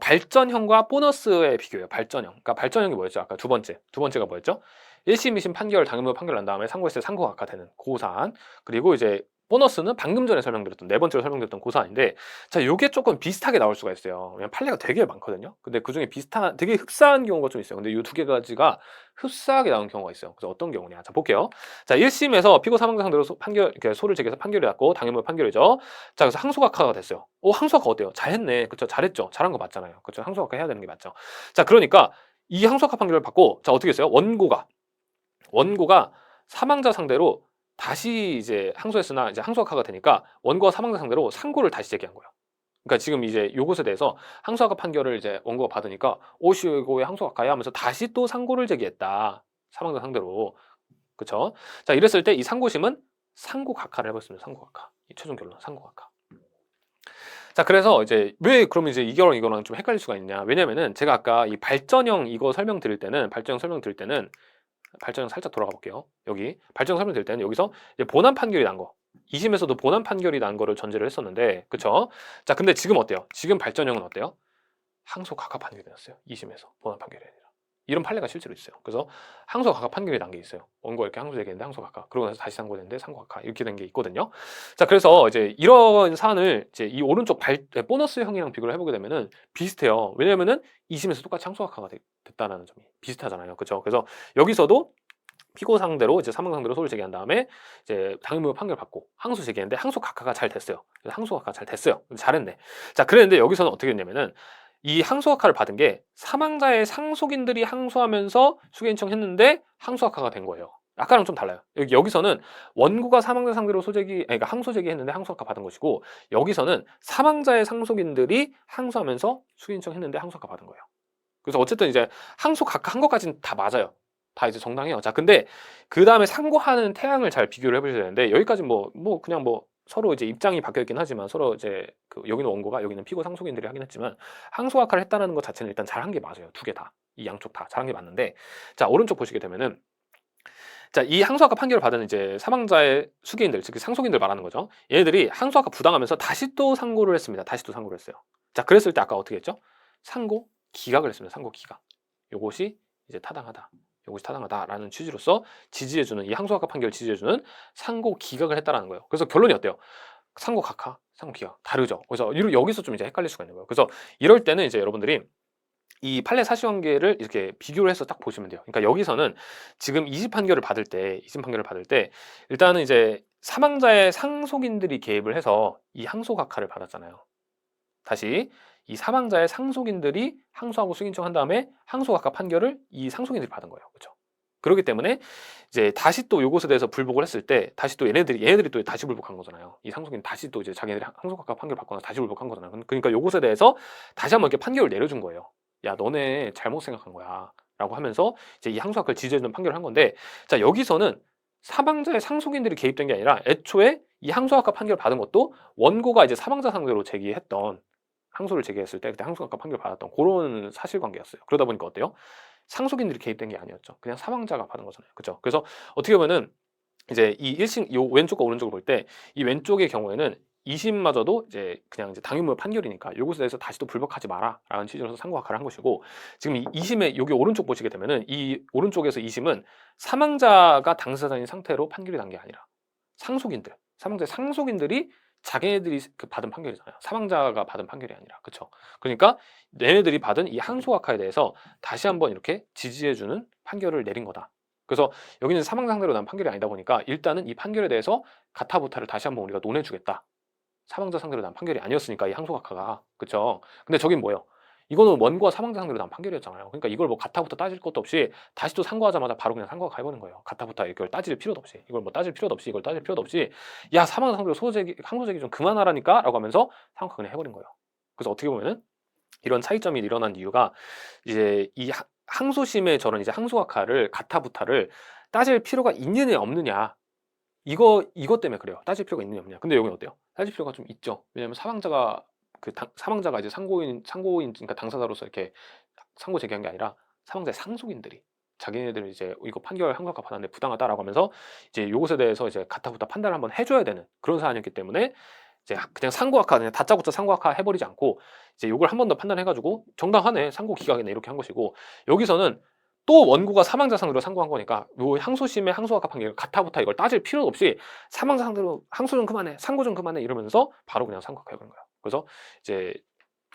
발전형과 보너스의 비교예요. 발전형. 그러니까 발전형이 뭐였죠? 아까 두 번째가 뭐였죠? 1심, 2심 판결, 당해무효 판결 난 다음에 상고했을 때 상고각하되는 고사안. 그리고 이제 보너스는 방금 전에 설명드렸던 네 번째로 설명드렸던 고사안인데, 자, 요게 조금 비슷하게 나올 수가 있어요. 왜냐면 판례가 되게 많거든요. 근데 그 중에 비슷한, 되게 흡사한 경우가 좀 있어요. 근데 요 두 개 가지가 흡사하게 나온 경우가 있어요. 그래서 어떤 경우냐? 자, 볼게요. 자, 1심에서 피고 사망자 상대로 판결, 이렇게 소를 제기해서 판결이 났고, 당해무효 판결이죠. 자, 그래서 항소각하가 됐어요. 항소각하 어때요? 잘했네. 그쵸? 잘했죠? 잘한 거 맞잖아요. 그쵸? 항소각하 해야 되는 게 맞죠? 자, 그러니까 이 항소각하 판결을 받고, 자, 어떻게 했어요? 원고가 사망자 상대로 다시 이제 항소했으나 이제 항소각하가 되니까 원고가 사망자 상대로 상고를 다시 제기한 거예요. 그러니까 지금 이제 요것에 대해서 항소각하 판결을 이제 원고가 받으니까 오씨 이거 왜 항소각하야 하면서 다시 또 상고를 제기했다. 사망자 상대로. 그쵸? 자, 이랬을 때 이 상고심은 상고각하를 해봤습니다. 상고각하. 이 최종 결론 상고각하. 자, 그래서 이제 왜 그러면 이제 이거랑 좀 헷갈릴 수가 있냐? 왜냐면은 제가 아까 이 발전형 이거 설명드릴 때는 발전형 살짝 돌아가 볼게요. 여기 발전형 설명드릴 때는 여기서 이제 본안 판결이 난 거, 2심에서도 본안 판결이 난 거를 전제를 했었는데, 그쵸? 자, 근데 지금 어때요? 지금 발전형은 어때요? 항소 각하 판결이 났어요. 2심에서 본안 판결이 아니라 이런 판례가 실제로 있어요. 그래서 항소 각하 판결이 난 게 있어요. 원고 이렇게 항소 제기했는데 항소 각하, 그러고 나서 다시 상고됐는데 상고 각하 이렇게 된 게 있거든요. 자, 그래서 이제 이런 사안을 이제 이 오른쪽 보너스형이랑 비교를 해보게 되면은 비슷해요. 왜냐면은 2심에서 똑같이 항소 각하가 됐다는 점이 비슷하잖아요. 그렇죠? 그래서 여기서도 피고 상대로 이제 사망 상대로 소를 제기한 다음에 이제 당유무효 판결 받고 항소 제기했는데 항소 각하가 잘 됐어요. 그래서 항소 각하가 잘 됐어요. 잘했네. 자, 그랬는데 여기서는 어떻게 됐냐면은 이 항소 각하를 받은 게 사망자의 상속인들이 항소하면서 수개 신청했는데 항소 각하가 된 거예요. 아까랑 좀 달라요. 여기서는 원고가 사망자 상대로 그러니까 항소 제기했는데 항소 각하 받은 것이고, 여기서는 사망자의 상속인들이 항소하면서 수개 신청했는데 항소 각하 받은 거예요. 그래서 어쨌든 이제 항소 각하 한 것까지는 다 맞아요. 다 이제 정당해요. 자, 근데 그 다음에 상고하는 태양을 잘 비교를 해보셔야 되는데, 여기까지 그냥 서로 이제 입장이 바뀌어 있긴 하지만 서로 이제 여기는 원고가 여기는 피고 상속인들이 하긴 했지만 항소 각하를 했다는 것 자체는 일단 잘한 게 맞아요. 두 개 다. 이 양쪽 다 잘한 게 맞는데, 자, 오른쪽 보시게 되면은, 자, 이 항소 각하 판결을 받은 이제 사망자의 수기인들, 즉 상속인들 말하는 거죠. 얘네들이 항소 각하 부당하면서 다시 또 상고를 했습니다. 다시 또 상고를 했어요. 자, 그랬을 때 아까 어떻게 했죠? 상고 기각을 했습니다. 상고 기각. 요것이 이제 타당하다. 요것이 타당하다라는 취지로서 지지해주는, 이 항소 각하 판결을 지지해주는 상고 기각을 했다라는 거예요. 그래서 결론이 어때요? 상고 각하, 상고 기각 다르죠. 그래서 여기서 좀 이제 헷갈릴 수가 있는 거예요. 그래서 이럴 때는 이제 여러분들이 이 판례 사실관계를 이렇게 비교를 해서 딱 보시면 돼요. 그러니까 여기서는 지금 2심 판결을 받을 때 일단은 이제 사망자의 상속인들이 개입을 해서 이 항소 각하를 받았잖아요. 다시 이 사망자의 상속인들이 항소하고 수기신청한 다음에 항소 각하 판결을 이 상속인들이 받은 거예요. 그렇죠? 그렇기 때문에 이제 다시 또 요것에 대해서 불복을 했을 때 다시 또 얘네들이 또 다시 불복한 거잖아요. 이 상속인 다시 또 이제 자기네들이 항소 각하 판결 받거나 다시 불복한 거잖아요. 그러니까 요것에 대해서 다시 한번 이렇게 판결을 내려준 거예요. 야, 너네 잘못 생각한 거야. 라고 하면서 이제 이 항소 각하를 지지해주는 판결을 한 건데, 자, 여기서는 사망자의 상속인들이 개입된 게 아니라 애초에 이 항소 각하 판결을 받은 것도 원고가 이제 사망자 상대로 제기했던, 항소를 제기했을 때 그때 항소 각하 판결 받았던 그런 사실관계였어요. 그러다 보니까 어때요? 상속인들이 개입된 게 아니었죠. 그냥 사망자가 받은 거잖아요. 그렇죠? 그래서 어떻게 보면은 이제 이 1심 요 왼쪽과 오른쪽을 볼 때 이 왼쪽의 경우에는 2심마저도 이제 그냥 이제 당유무효 판결이니까 요것에 대해서 다시 또 불복하지 마라라는 취지로서 상고 각하를 한 것이고, 지금 이 2심에 여기 오른쪽 보시게 되면은 이 오른쪽에서 2심은 사망자가 당사자인 상태로 판결이 난 게 아니라 사망자의 상속인들이 자기네들이 받은 판결이잖아요. 사망자가 받은 판결이 아니라. 그렇죠? 그러니까 얘네들이 받은 이 항소 각하에 대해서 다시 한번 이렇게 지지해주는 판결을 내린 거다. 그래서 여기는 사망자 상대로 난 판결이 아니다 보니까 일단은 이 판결에 대해서 가타부타를 다시 한번 우리가 논해주겠다. 사망자 상대로 난 판결이 아니었으니까 이 항소 각하가. 그렇죠? 근데 저긴 뭐예요? 이거는 원고와 사망자 상대로 난 판결이었잖아요. 그러니까 이걸 뭐 가타부타 따질 것도 없이 다시 또 상고하자마자 바로 그냥 상고가 가해버린 거예요. 가타부타 이걸 따질 필요도 없이, 이걸 뭐 따질 필요도 없이, 이걸 따질 필요도 없이, 야, 사망자 상대로 항소 제기 좀 그만하라니까 라고 하면서 상고가 그냥 해버린 거예요. 그래서 어떻게 보면은 이런 차이점이 일어난 이유가 이제 이 항소심의 저런 이제 항소 각하를, 가타부타를 따질 필요가 있느냐 없느냐, 이것 때문에 그래요. 따질 필요가 있느냐 없느냐. 근데 여기는 어때요? 따질 필요가 좀 있죠. 왜냐면 사망자가 이제 상고인, 그러니까 당사자로서 이렇게 상고 제기한 게 아니라 사망자의 상속인들이 자기네들 이제 이거 판결 항소 각하 받았는데 부당하다라고 하면서 이제 요것에 대해서 이제 가타부타 판단을 한번 해줘야 되는 그런 사안이었기 때문에 이제 그냥 상고 각하, 그냥 다짜고짜 상고 각하 해버리지 않고 이제 요걸 한 번 더 판단해가지고 정당하네, 상고 기각이네, 이렇게 한 것이고, 여기서는 또 원고가 사망자 상대로 상고한 거니까 요 항소심의 항소 각하 판결 가타부타 이걸 따질 필요도 없이 사망자 상대로 항소 좀 그만해, 상고 좀 그만해 이러면서 바로 그냥 상고 각하 해버린 거예요. 그래서 이제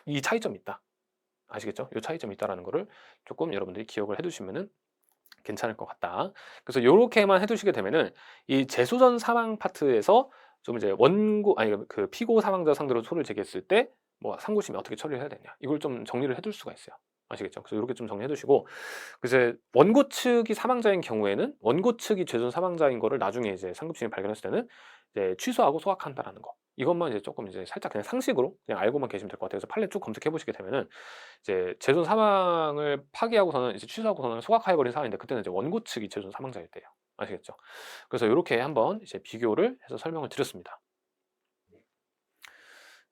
이 차이점이 있다. 아시겠죠? 이 차이점이 있다라는 거를 조금 여러분들이 기억을 해두시면은 괜찮을 것 같다. 그래서 요렇게만 해두시게 되면은 이 재소전 사망 파트에서 좀 이제 그 피고 사망자 상대로 소를 제기했을 때 뭐 상고심이 어떻게 처리를 해야 되냐, 이걸 좀 정리를 해둘 수가 있어요. 아시겠죠? 그래서 이렇게 좀 정리해 두시고, 그래서 원고 측이 사망자인 경우에는 원고 측이 재소전 사망자인 거를 나중에 이제 상급심이 발견했을 때는 이제 취소하고 소각한다라는 거, 이것만 이제 조금 이제 살짝 그냥 상식으로 그냥 알고만 계시면 될 것 같아요. 그래서 판례 쭉 검색해 보시게 되면은 이제 재소전 사망을 파기하고서는 이제 취소하고서는 소각해버린 사안인데, 그때는 이제 원고 측이 재소전 사망자일 때예요. 아시겠죠? 그래서 이렇게 한번 이제 비교를 해서 설명을 드렸습니다.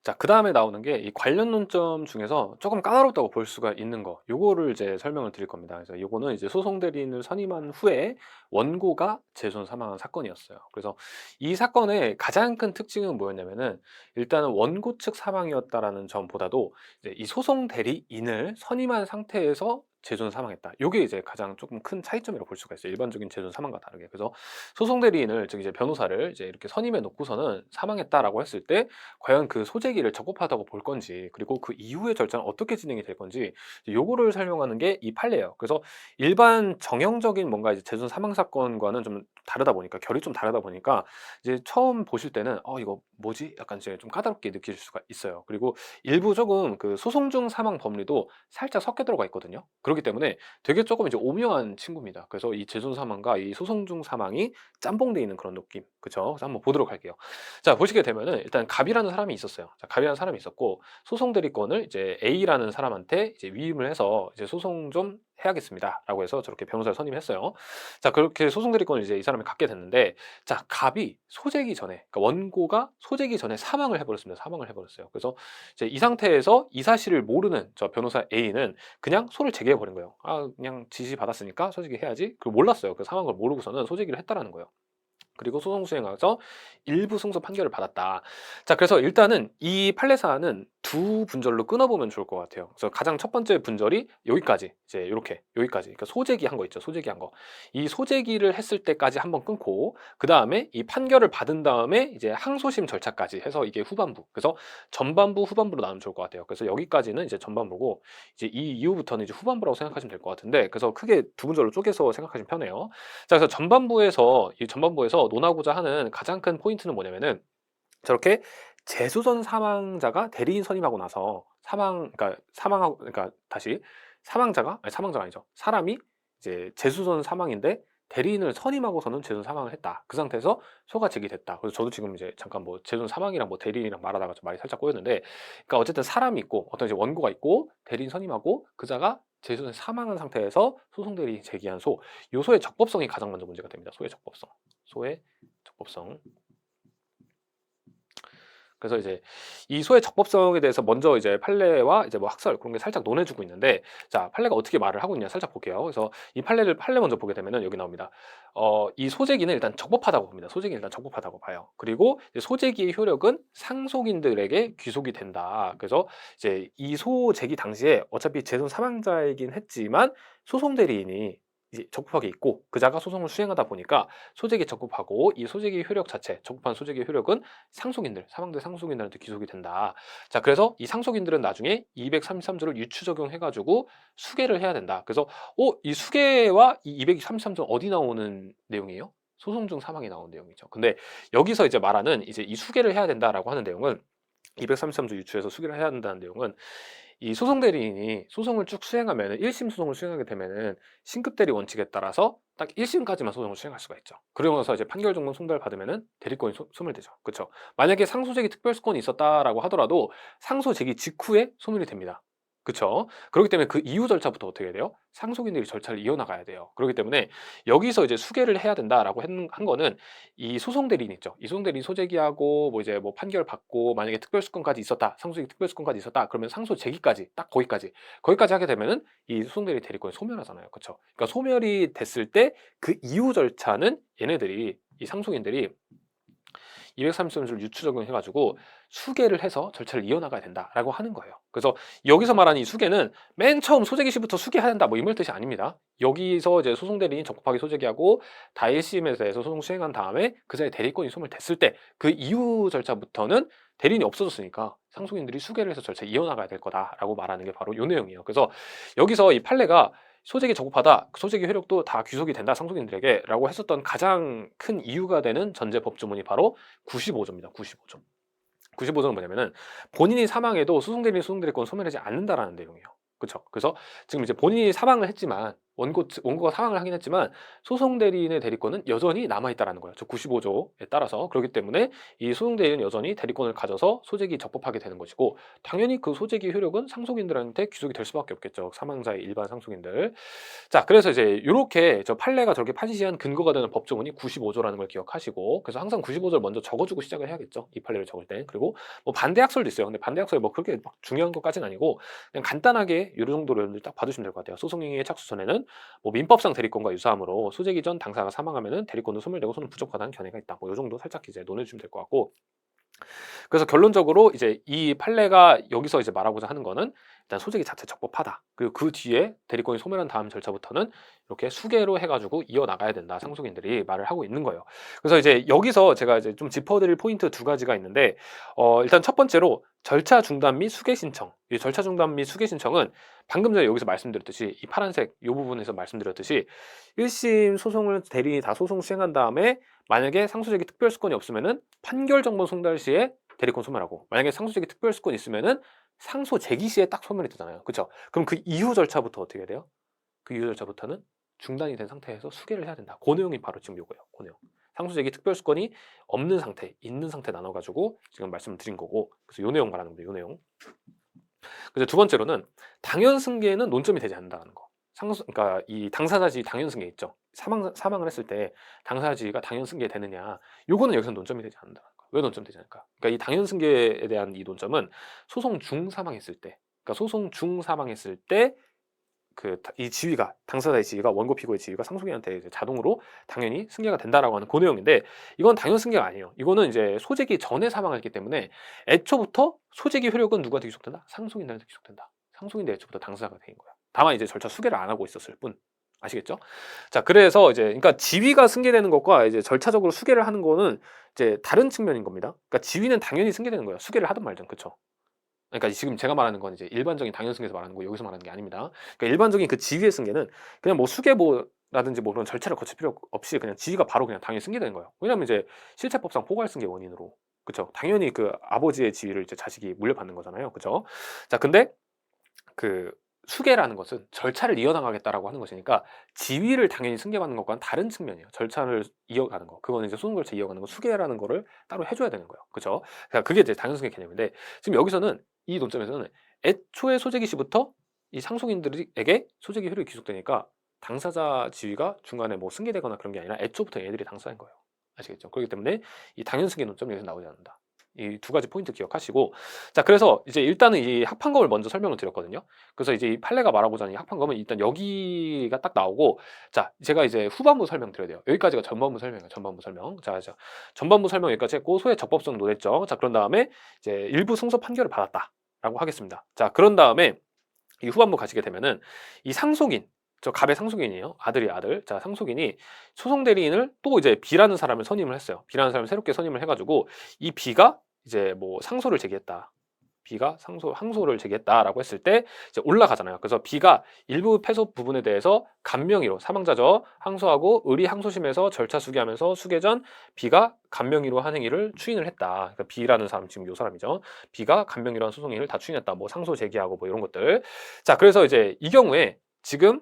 자, 그 다음에 나오는 게 이 관련 논점 중에서 조금 까다롭다고 볼 수가 있는 거, 요거를 이제 설명을 드릴 겁니다. 그래서 요거는 이제 소송 대리인을 선임한 후에 원고가 재소전 사망한 사건이었어요. 그래서 이 사건의 가장 큰 특징은 뭐였냐면은 일단은 원고 측 사망이었다라는 점보다도 이제 이 소송 대리인을 선임한 상태에서 재존 사망했다. 요게 이제 가장 조금 큰 차이점이라고 볼 수가 있어요. 일반적인 재존 사망과 다르게. 그래서 소송 대리인을 즉 이제 변호사를 이제 이렇게 선임해 놓고서는 사망했다라고 했을 때 과연 그 소재기를 적법하다고 볼 건지, 그리고 그 이후의 절차는 어떻게 진행이 될 건지 요거를 설명하는 게 이 판례예요. 그래서 일반 정형적인 뭔가 이제 재존 사망 사건과는 좀 다르다 보니까, 결이 좀 다르다 보니까 이제 처음 보실 때는 이거 뭐지? 약간 이제 좀 까다롭게 느끼실 수가 있어요. 그리고 일부 조금 그 소송 중 사망 법리도 살짝 섞여 들어가 있거든요. 그렇기 때문에 되게 조금 이제 오묘한 친구입니다. 그래서 이 재존 사망과 이 소송 중 사망이 짬뽕돼 있는 그런 느낌. 그쵸? 그래서 한번 보도록 할게요. 자, 보시게 되면은 일단 갑이라는 사람이 있었어요. 자, 갑이라는 사람이 있었고 소송 대리권을 이제 A라는 사람한테 이제 위임을 해서 이제 소송 좀 해야겠습니다라고 해서 저렇게 변호사를 선임했어요. 자, 그렇게 소송 대리권을 이제 이 사람이 갖게 됐는데, 자, 갑이 소재기 전에, 그러니까 원고가 소재기 전에 사망을 해버렸습니다. 사망을 해버렸어요. 그래서 이제 이 상태에서 이 사실을 모르는 저 변호사 A는 그냥 소를 제기해 버린 거예요. 그냥 지시 받았으니까 소재기 해야지. 그걸 몰랐어요. 그 상황을 모르고서는 소재기를 했다라는 거예요. 그리고 소송 수행해서 일부 승소 판결을 받았다. 자, 그래서 일단은 이 판례 사안은 두 분절로 끊어보면 좋을 것 같아요. 그래서 가장 첫 번째 분절이 여기까지, 이제 이렇게 여기까지, 그러니까 소재기 한 거 있죠, 소재기 한 거. 이 소재기를 했을 때까지 한번 끊고, 그 다음에 이 판결을 받은 다음에 이제 항소심 절차까지 해서 이게 후반부. 그래서 전반부, 후반부로 나누면 좋을 것 같아요. 그래서 여기까지는 이제 전반부고, 이제 이 이후부터는 이제 후반부라고 생각하시면 될 것 같은데, 그래서 크게 두 분절로 쪼개서 생각하시면 편해요. 자, 그래서 전반부에서 논하고자 하는 가장 큰 포인트는 뭐냐면은, 저렇게 재소전 사망자가 대리인 선임하고 나서 그러니까 사망하고, 그러니까 다시 사망자가, 아니 사망자가 아니죠. 사람이 이제 재소전 사망인데 대리인을 선임하고서는 재소전 사망을 했다. 그 상태에서 소가 제기됐다. 그래서 저도 지금 이제 잠깐 뭐 재소전 사망이랑 뭐 대리인이랑 말하다가 좀 말이 살짝 꼬였는데, 그러니까 어쨌든 사람이 있고 어떤 이제 원고가 있고 대리인 선임하고 그자가 재소전 사망한 상태에서 소송 대리인 제기한 요 소의 적법성이 가장 먼저 문제가 됩니다. 소의 적법성. 소의 적법성. 그래서 이제 이 소의 적법성에 대해서 먼저 이제 판례와 이제 뭐 학설 그런 게 살짝 논해주고 있는데, 자, 판례가 어떻게 말을 하고 있냐 살짝 볼게요. 그래서 이 판례 먼저 보게 되면은 여기 나옵니다. 이 소재기는 일단 적법하다고 봅니다. 소재기는 일단 적법하다고 봐요. 그리고 이제 소재기의 효력은 상속인들에게 귀속이 된다. 그래서 이제 이 소재기 당시에 어차피 재손 사망자이긴 했지만 소송 대리인이 이제 적법하게 있고 그자가 소송을 수행하다 보니까 소재기 적법하고, 이 소재기 효력 자체, 적법한 소재기 효력은 사망자 상속인들한테 귀속이 된다. 자, 그래서 이 상속인들은 나중에 233조를 유추 적용해가지고 수계를 해야 된다. 그래서 이 수계와 이 233조 어디 나오는 내용이에요? 소송 중 사망이 나오는 내용이죠. 근데 여기서 이제 말하는 이제 이 수계를 해야 된다라고 하는 내용은, 233조 유추에서 수계를 해야 된다는 내용은, 이 소송 대리인이 소송을 쭉 수행하면 1심 소송을 수행하게 되면은 신급 대리 원칙에 따라서 딱 1심까지만 소송을 수행할 수가 있죠. 그러고 나서 이제 판결 종문 송달 받으면은 대리권이 소멸되죠. 그렇죠? 만약에 상소제기 특별수권이 있었다라고 하더라도 상소 제기 직후에 소멸이 됩니다. 그렇죠? 그렇기 때문에 그 이후 절차부터 어떻게 해야 돼요? 상속인들이 절차를 이어나가야 돼요. 그렇기 때문에 여기서 이제 수계를 해야 된다라고 한 거는, 이 소송 대리인 있죠. 이 소송 대리인 소제기하고 뭐 이제 뭐 판결 받고 만약에 특별수권까지 있었다, 상소제기 특별수권까지 있었다, 그러면 상소 제기까지 딱 거기까지 하게 되면은 이 소송 대리 대리권이 소멸하잖아요. 그렇죠? 그러니까 소멸이 됐을 때 그 이후 절차는 얘네들이, 이 상속인들이 233조를 유추 적용해가지고 수계를 해서 절차를 이어나가야 된다라고 하는 거예요. 그래서 여기서 말하는 이 수계는 맨 처음 소재기 시부터 수계해야 된다 뭐 이런 뜻이 아닙니다. 여기서 이제 소송 대리인 적법하게 소재기하고 다 1심에서 해서 소송 수행한 다음에 그자의 대리권이 소멸됐을 때 그 이후 절차부터는 대리인이 없어졌으니까 상속인들이 수계를 해서 절차 이어나가야 될 거다라고 말하는 게 바로 이 내용이에요. 그래서 여기서 이 판례가 소재기 적법하다, 소재기 효력도 다 귀속이 된다 상속인들에게 라고 했었던 가장 큰 이유가 되는 전제 법조문이 바로 95조입니다. 95조. 95조는 뭐냐면은 본인이 사망해도 소송대리인 소송대리권 소멸하지 않는다라는 내용이에요. 그렇죠? 그래서 지금 이제 본인이 사망을 했지만, 원고가 사망을 하긴 했지만 소송대리인의 대리권은 여전히 남아있다라는 거예요. 저 95조에 따라서. 그렇기 때문에 이 소송대리인은 여전히 대리권을 가져서 소재기 적법하게 되는 것이고, 당연히 그 소재기 효력은 상속인들한테 귀속이 될 수밖에 없겠죠. 사망자의 일반 상속인들. 자, 그래서 이제 이렇게 저 판례가 저렇게 판시한 근거가 되는 법조문이 95조라는 걸 기억하시고, 그래서 항상 95조를 먼저 적어주고 시작을 해야겠죠. 이 판례를 적을 때. 그리고 뭐 반대 학설도 있어요. 근데 반대 학설이 뭐 그렇게 막 중요한 것까지는 아니고 그냥 간단하게 이 정도로 여러분들 딱 봐두시면 될 것 같아요. 소송행위의 착수 전에는 뭐 민법상 대리권과 유사하므로 소재기 전 당사가 사망하면은 대리권도 소멸되고 소는 부족하다는 견해가 있다. 뭐 이 정도 살짝 이제 논해주시면 될 것 같고, 그래서 결론적으로 이제 이 판례가 여기서 이제 말하고자 하는 거는 일단 소재기 자체 적법하다. 그리고 그 뒤에 대리권이 소멸한 다음 절차부터는 이렇게 수개로 해가지고 이어나가야 된다. 상속인들이 말을 하고 있는 거예요. 그래서 이제 여기서 제가 이제 좀 짚어드릴 포인트 두 가지가 있는데, 일단 첫 번째로 절차 중단 및 수개 신청. 이 절차 중단 및 수개 신청은 방금 전에 여기서 말씀드렸듯이 이 파란색 이 부분에서 말씀드렸듯이 1심 소송을 대리인이 다 소송 수행한 다음에 만약에 상소제기 특별수권이 없으면은 판결 정보 송달 시에 대리권 소멸하고, 만약에 상소제기 특별수권이 있으면은 상소 제기 시에 딱 소멸이 되잖아요. 그렇죠? 그럼 그 이후 절차부터 어떻게 해야 돼요? 그 이후 절차부터는 중단이 된 상태에서 수개를 해야 된다. 그 내용이 바로 지금 요거예요. 그 내용. 상소제기 특별수권이 없는 상태, 있는 상태 나눠가지고 지금 말씀을 드린 거고, 그래서 요 내용 말하는 거예요. 요 내용. 그래서 두 번째로는 당연 승계에는 논점이 되지 않는다는 거. 그러니까 이 당사자 지위 당연 승계 있죠. 사망을 했을 때 당사자 지위가 당연 승계 되느냐, 요거는 여기서 논점이 되지 않는다는 거. 왜 논점이 되지 않을까? 그러니까 이 당연 승계에 대한 이 논점은 소송 중 사망했을 때, 그러니까 소송 중 사망했을 때 이 지위가, 당사자의 지위가, 원고 피고의 지위가 상속인한테 이제 자동으로 당연히 승계가 된다라고 하는 그 내용인데, 이건 당연 승계가 아니에요. 이거는 이제 소재기 전에 사망했기 때문에 애초부터 소재기 효력은 누구한테 귀속된다? 상속인한테 귀속된다. 상속인데 애초부터 당사자가 된 거야. 다만 이제 절차 수개를 안 하고 있었을 뿐. 아시겠죠? 자, 그래서 이제 그러니까 지위가 승계되는 것과 이제 절차적으로 수개를 하는 거는 이제 다른 측면인 겁니다. 그러니까 지위는 당연히 승계되는 거예요. 수개를 하든 말든. 그렇죠? 그러니까 지금 제가 말하는 건 이제 일반적인 당연 승계에서 말하는 거, 여기서 말하는 게 아닙니다. 그러니까 일반적인 그 지위의 승계는 그냥 뭐 수계보라든지 뭐 그런 절차를 거칠 필요 없이 그냥 지위가 바로 그냥 당연히 승계되는 거예요. 왜냐면 이제 실체법상 포괄 승계 원인으로, 그렇죠? 당연히 그 아버지의 지위를 이제 자식이 물려받는 거잖아요, 그렇죠? 자, 근데 그 수계라는 것은 절차를 이어나가겠다라고 하는 것이니까 지위를 당연히 승계받는 것과는 다른 측면이에요. 절차를 이어가는 거, 그거는 이제 소송 절차 이어가는 거, 수계라는 거를 따로 해줘야 되는 거예요, 그렇죠? 그러니까 그게 이제 당연 승계 개념인데, 지금 여기서는 이 논점에서는 애초에 소재기 시부터 이 상속인들에게 소재기 효력이 귀속되니까 당사자 지위가 중간에 뭐 승계되거나 그런 게 아니라 애초부터 얘들이 당사자인 거예요. 아시겠죠? 그렇기 때문에 이 당연 승계 논점이 여기서 나오지 않는다. 이 두 가지 포인트 기억하시고, 자, 그래서 이제 일단은 이 합판검을 먼저 설명을 드렸거든요. 그래서 이제 이 판례가 말하고자 하는 이 합판검은 일단 여기가 딱 나오고, 자, 제가 이제 후반부 설명드려야 돼요. 여기까지가 전반부 설명이에요. 전반부 설명. 자, 전반부 설명 여기까지 했고, 소의 적법성 논했죠. 자, 그런 다음에 이제 일부 승소 판결을 받았다라고 하겠습니다. 자, 그런 다음에 이 후반부 가시게 되면은 이 상속인, 저 갑의 상속인이에요. 아들이 아들. 자, 상속인이 소송 대리인을 또 이제 B라는 사람을 선임을 했어요. B라는 사람을 새롭게 선임을 해가지고 이 B가 이제 뭐 상소를 제기했다. B가 항소를 제기했다라고 했을 때 이제 올라가잖아요. 그래서 B가 일부 패소 부분에 대해서 간명의로, 사망자죠, 항소하고 의리 항소심에서 절차 수기하면서 수개 전 B가 간명의로 한 행위를 추인을 했다. 그러니까 B라는 사람, 지금 요 사람이죠. B가 간명의로 한 소송 행위를 다 추인했다. 뭐 상소 제기하고 뭐 이런 것들. 자, 그래서 이제 이 경우에 지금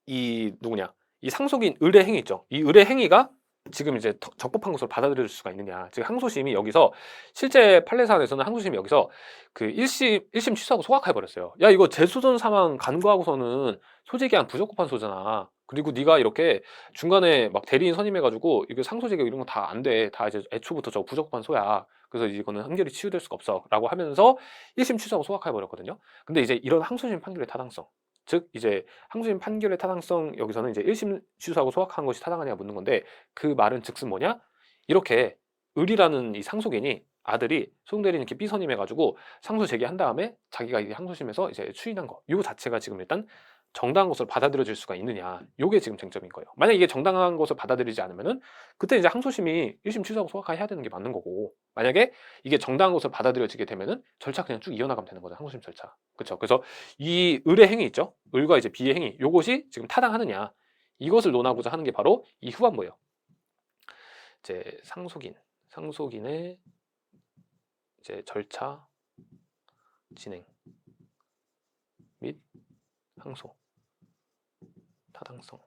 이 누구냐, 이 상속인 의뢰 행위 있죠. 이 의뢰 행위가 지금 이제 적법한 것으로 받아들일 수가 있느냐. 즉 항소심이 여기서, 실제 판례 사안에서는 항소심이 여기서 그 1심 취소하고 소각해 버렸어요. 야, 이거 재소전 사망 간구하고서는 소재기한 부적법한 소잖아. 그리고 네가 이렇게 중간에 막 대리인 선임해 가지고 이게 상소재기 이런 거 다 안 돼. 다 이제 애초부터 저 부적법한 소야. 그래서 이거는 한결이 치유될 수가 없어라고 하면서 1심 취소하고 소각해 버렸거든요. 근데 이제 이런 항소심 판결의 타당성, 즉 이제 항소심 판결의 타당성, 여기서는 이제 1심 취소하고 소각한 것이 타당하냐 묻는 건데, 그 말은 즉슨 뭐냐? 이렇게 을이라는 이 상속인이, 아들이 소송대리인 이렇게 B 선임해가지고 상소 제기한 다음에 자기가 이게 항소심에서 이제 추인한 거, 요 자체가 지금 일단 정당한 것으로 받아들여질 수가 있느냐, 요게 지금 쟁점인 거예요. 만약 이게 정당한 것을 받아들이지 않으면은 그때 이제 항소심이 1심 취소하고 소각해야 되는 게 맞는 거고, 만약에 이게 정당한 것으로 받아들여지게 되면은 절차 그냥 쭉 이어나가면 되는 거죠, 항소심 절차. 그렇죠? 그래서 이 을의 행위 있죠, 을과 이제 B의 행위, 요것이 지금 타당하느냐, 이것을 논하고자 하는 게 바로 이 후반부예요. 이제 상속인의 이제 절차 진행 및 항소 타당성.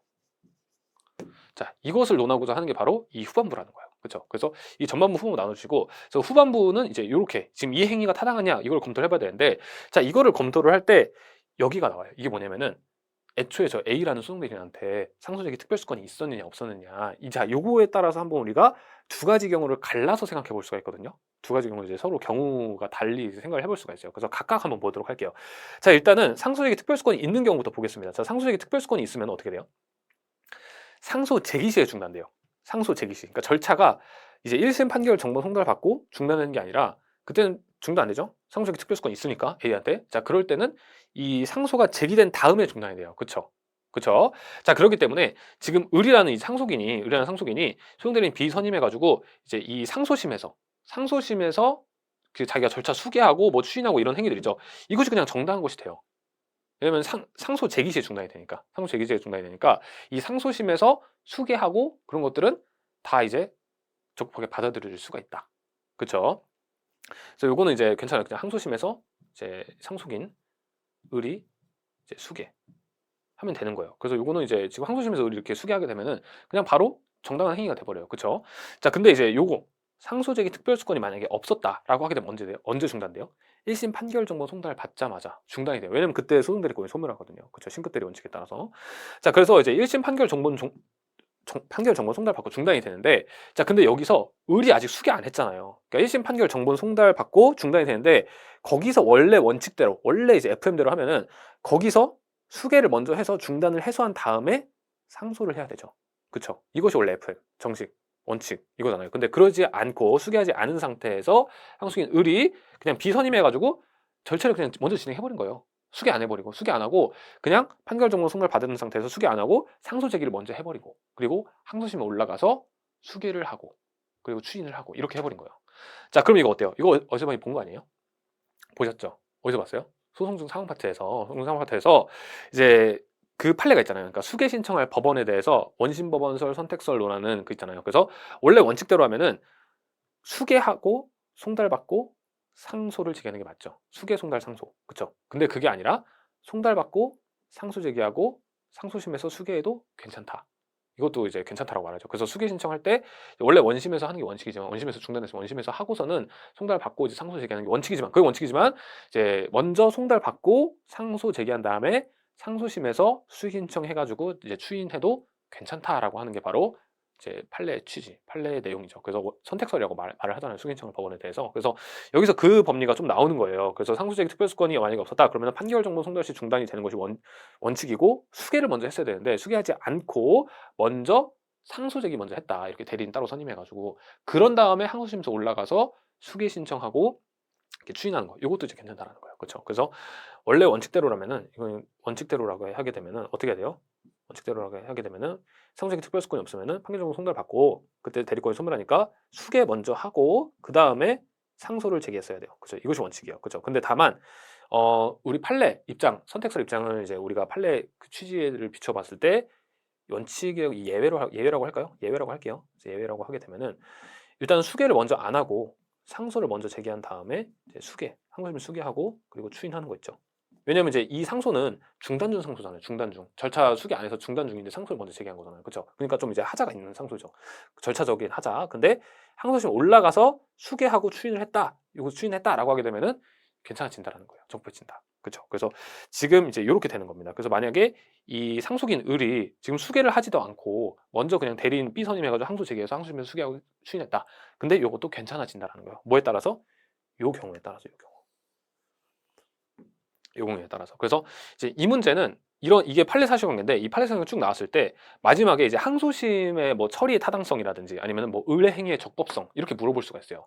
자, 이것을 논하고자 하는 게 바로 이 후반부라는 거예요. 그렇죠? 그래서 이 전반부 후반부 나눠주시고, 그래서 후반부는 이제 이렇게 지금 이 행위가 타당하냐 이걸 검토를 해봐야 되는데, 자, 이거를 검토를 할 때 여기가 나와요. 이게 뭐냐면은 애초에 저 A라는 소송대리인한테 상소제기 특별수권이 있었느냐 없었느냐, 자, 요거에 따라서 한번 우리가 두 가지 경우를 갈라서 생각해 볼 수가 있거든요. 두 가지 경우 이제 서로 경우가 달리 생각을 해볼 수가 있어요. 그래서 각각 한번 보도록 할게요. 자, 일단은 상소제기 특별수권이 있는 경우부터 보겠습니다. 자, 상소제기 특별수권이 있으면 어떻게 돼요? 상소 제기 시에 중단돼요. 상소 제기 시. 그러니까 절차가 이제 1심 판결 정보 송달받고 중단하는 게 아니라, 그때는 중단 안 되죠? 상소적인 특별수권이 있으니까 A한테. 자, 그럴 때는 이 상소가 제기된 다음에 중단이 돼요. 그쵸? 그쵸? 자, 그렇기 때문에 지금 을이라는 이 상속인이 소용대리인 비선임해가지고 이제 이 상소심에서 그 자기가 절차 수개하고 뭐 추인하고 이런 행위들 있죠. 이것이 그냥 정당한 것이 돼요. 왜냐면 상소 제기 시에 중단이 되니까. 상소 제기 시에 중단이 되니까 이 상소심에서 수개하고 그런 것들은 다 이제 적법하게 받아들일 수가 있다. 그쵸? 그래서 요거는 이제 괜찮아요. 그냥 항소심에서 이제 상속인 을이 이제 수개 하면 되는 거예요. 그래서 요거는 이제 지금 항소심에서 을이 이렇게 수개하게 되면은 그냥 바로 정당한 행위가 돼버려요. 그쵸? 자, 근데 이제 요거 상소제기 특별수권이 만약에 없었다라고 하게 되면 언제 돼요? 언제 중단돼요? 1심 판결 정보 송달을 받자마자 중단이 돼요. 왜냐면 그때 소송대리권이 소멸하거든요. 그쵸? 심급대리 원칙에 따라서. 자, 그래서 이제 1심 판결 정보 송달 받고 중단이 되는데, 자, 근데 여기서 을이 아직 수개 안 했잖아요. 그러니까 1심 판결 정보 송달 받고 중단이 되는데, 거기서 원래 원칙대로, 원래 이제 FM대로 하면은 거기서 수개를 먼저 해서 중단을 해소한 다음에 상소를 해야 되죠. 그쵸? 이것이 원래 FM 정식 원칙 이거잖아요. 근데 그러지 않고 수개하지 않은 상태에서 상속인 을이 그냥 비선임해가지고 절차를 그냥 먼저 진행해버린 거예요. 수개 안 해버리고, 수개 안 하고 그냥 판결 정보 송달 받은 상태에서 수개 안 하고 상소 제기를 먼저 해버리고, 그리고 항소심에 올라가서 수개를 하고, 그리고 추인을 하고 이렇게 해버린 거예요. 자, 그럼 이거 어때요? 이거 어디서 많이 본 거 아니에요? 보셨죠? 어디서 봤어요? 소송중 상황 파트에서 이제 그 판례가 있잖아요. 그러니까 수개 신청할 법원에 대해서 원심법원설, 선택설론하는 그 있잖아요. 그래서 원래 원칙대로 하면은 수개하고 송달받고 상소를 제기하는 게 맞죠. 수개, 송달, 상소. 그쵸? 근데 그게 아니라 송달받고 상소 제기하고 상소심에서 수개해도 괜찮다. 이것도 이제 괜찮다라고 말하죠. 그래서 수개 신청할 때 원래 원심에서 하는 게 원칙이지만, 원심에서 중단해서 원심에서 하고서는 송달 받고 이제 상소 제기하는 게 원칙이지만, 그게 원칙이지만 이제 먼저 송달 받고 상소 제기한 다음에 상소심에서 수의 신청해가지고 이제 추인해도 괜찮다라고 하는 게 바로 이제 판례의 취지, 판례의 내용이죠. 그래서 선택설이라고 말을 하잖아요. 수의신청 법원에 대해서. 그래서 여기서 그 법리가 좀 나오는 거예요. 그래서 상소제기 특별수권이 만약에 없었다 그러면 판결 정보 송달 시 중단이 되는 것이 원칙이고, 수개를 먼저 했어야 되는데 수개하지 않고 먼저 상소제기 먼저 했다. 이렇게 대리인 따로 선임해가지고 그런 다음에 항소심에서 올라가서 수개 신청하고 이렇게 추인하는 거. 이것도 이제 괜찮다라는 거예요. 그렇죠? 그래서 원래 원칙대로라면은, 이건 원칙대로라고 하게 되면은 어떻게 해야 돼요? 원칙대로라고 하게 되면은 상호적인 특별수권이 없으면은 판결 정보 송달 받고 그때 대리권이 소멸하니까 수개 먼저 하고 그 다음에 상소를 제기했어야 돼요. 그죠? 이것이 원칙이에요. 그죠? 근데 다만 우리 판례 입장, 선택설 입장을 이제 우리가 판례 그 취지를 비춰봤을 때 원칙의 예외라고 할까요? 예외라고 할게요. 예외라고 하게 되면은 일단 수개를 먼저 안 하고 상소를 먼저 제기한 다음에 이제 항소심을 수개하고 그리고 추인하는 거 있죠. 왜냐면 이제 이 상소는 중단 중 상소잖아요. 중단 중. 절차 수기 안에서 중단 중인데 상소를 먼저 제기한 거잖아요. 그렇죠? 그러니까 좀 이제 하자가 있는 상소죠. 절차적인 하자. 근데 항소심 올라가서 수개하고 추인을 했다. 이거 추인했다라고 하게 되면은 괜찮아진다라는 거예요. 적법해진다. 그렇죠? 그래서 지금 이제 이렇게 되는 겁니다. 그래서 만약에 이 상속인 을이 지금 수개를 하지도 않고 먼저 그냥 대리인 B 선임해가지고 항소 제기해서 항소심에서 수개하고 추인했다. 근데 이것도 괜찮아진다라는 거예요. 뭐에 따라서? 요 경우에 따라서, 요 경우에 따라서. 그래서 이제 이 문제는 이게 판례 사실관계인데, 이 판례 사실관계 쭉 나왔을 때 마지막에 이제 항소심의 뭐 처리의 타당성이라든지 아니면 뭐 의뢰 행위의 적법성 이렇게 물어볼 수가 있어요.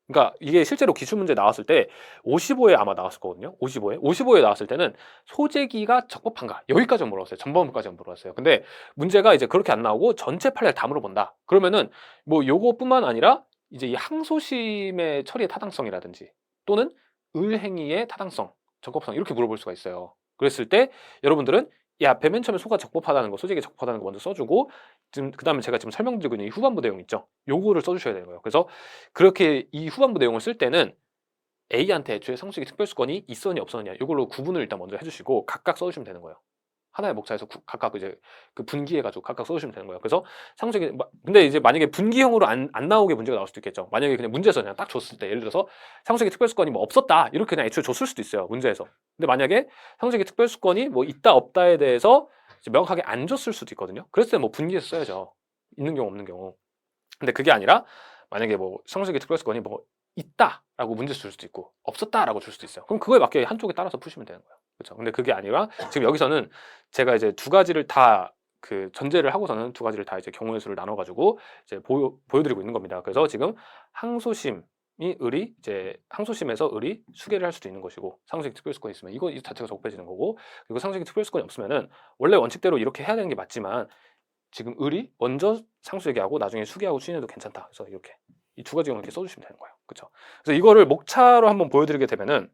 그러니까 이게 실제로 기출문제 나왔을 때 55에 아마 나왔을 거거든요. 55에 나왔을 때는 소재기가 적법한가 여기까지 물어봤어요. 전반부까지 물어봤어요. 근데 문제가 이제 그렇게 안 나오고 전체 판례를 다 물어본다. 그러면은 뭐 요거뿐만 아니라 이제 이 항소심의 처리의 타당성이라든지 또는 의행위의 타당성, 적법성 이렇게 물어볼 수가 있어요. 그랬을 때 여러분들은 이 앞에 맨 처음에 소가 적법하다는 거, 소재기 적법하다는 거 먼저 써주고, 지금 그 다음에 제가 지금 설명드리고 있는 이 후반부 내용 있죠. 요거를 써주셔야 되는 거예요. 그래서 그렇게 이 후반부 내용을 쓸 때는 A한테 애초에 상속의 특별수권이 있었냐 없었냐 이걸로 구분을 일단 먼저 해주시고 각각 써주시면 되는 거예요. 하나의 목차에서 각각 이제 그 분기해가지고 각각 써주시면 되는 거예요. 그래서 상속의 근데 이제 만약에 분기형으로 안 나오게 문제가 나올 수도 있겠죠. 만약에 그냥 문제에서 그냥 딱 줬을 때 예를 들어서 상속의 특별수권이 뭐 없었다 이렇게 그냥 애초에 줬을 수도 있어요. 문제에서. 근데 만약에 상속의 특별수권이 뭐 있다 없다에 대해서 이제 명확하게 안 줬을 수도 있거든요. 그랬을 때 뭐 분기해서 써야죠. 있는 경우 없는 경우. 근데 그게 아니라 만약에 뭐 상속의 특별수권이 뭐 있다라고 문제 줄 수도 있고 없었다라고 줄 수도 있어요. 그럼 그거에 맞게 한쪽에 따라서 푸시면 되는 거예요. 그렇죠? 근데 그게 아니라 지금 여기서는 제가 이제 두 가지를 다 그 전제를 하고서는 두 가지를 다 이제 경우의 수를 나눠 가지고 이제 보여드리고 있는 겁니다. 그래서 지금 항소심 을이 이제 항소심에서 을이 수개를 할 수도 있는 것이고 상수적 특별수권이 있으면 이거 이 자체가 적법해지는 거고 그리고 상수적 특별수권이 없으면은 원래 원칙대로 이렇게 해야 되는 게 맞지만 지금 을이 먼저 상수얘기하고 나중에 수개하고 추진해도 괜찮다. 그래서 이렇게 이 두 가지 경우 이렇게 써주시면 되는 거예요. 그렇죠? 그래서 이거를 목차로 한번 보여드리게 되면은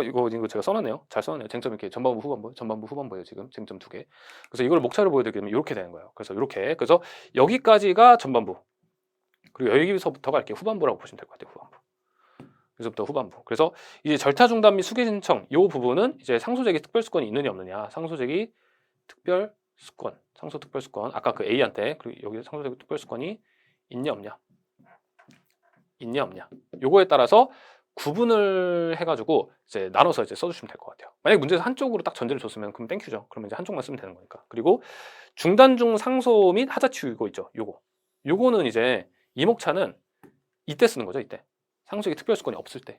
이거 제가 써놨네요. 잘 써놨네요. 쟁점 이렇게 전반부 후반부, 전반부 후반부예요. 지금 쟁점 두 개. 그래서 이걸 목차로 보여드리게 되면 이렇게 되는 거예요. 그래서 이렇게 그래서 여기까지가 전반부 그리고 여기서부터가 이렇게 후반부라고 보시면 될 것 같아요. 후반부. 여기서부터 후반부. 그래서 이제 절타 중단 및 수개 신청 이 부분은 이제 상소제기 특별수권이 있느냐 없느냐. 상소제기 특별수권, 상소 특별수권. 아까 그 A한테 그리고 여기 상소제기 특별수권이 있냐 없냐. 있냐 없냐. 요거에 따라서 구분을 해가지고 이제 나눠서 이제 써주시면 될 것 같아요. 만약 문제에서 한쪽으로 딱 전제를 줬으면 그럼 땡큐죠. 그러면 이제 한쪽만 쓰면 되는 거니까. 그리고 중단 중 상소 및 하자치유 이거 있죠. 요거는 이제 이목차는 이때 쓰는 거죠. 이때 상소기 특별수권이 없을 때.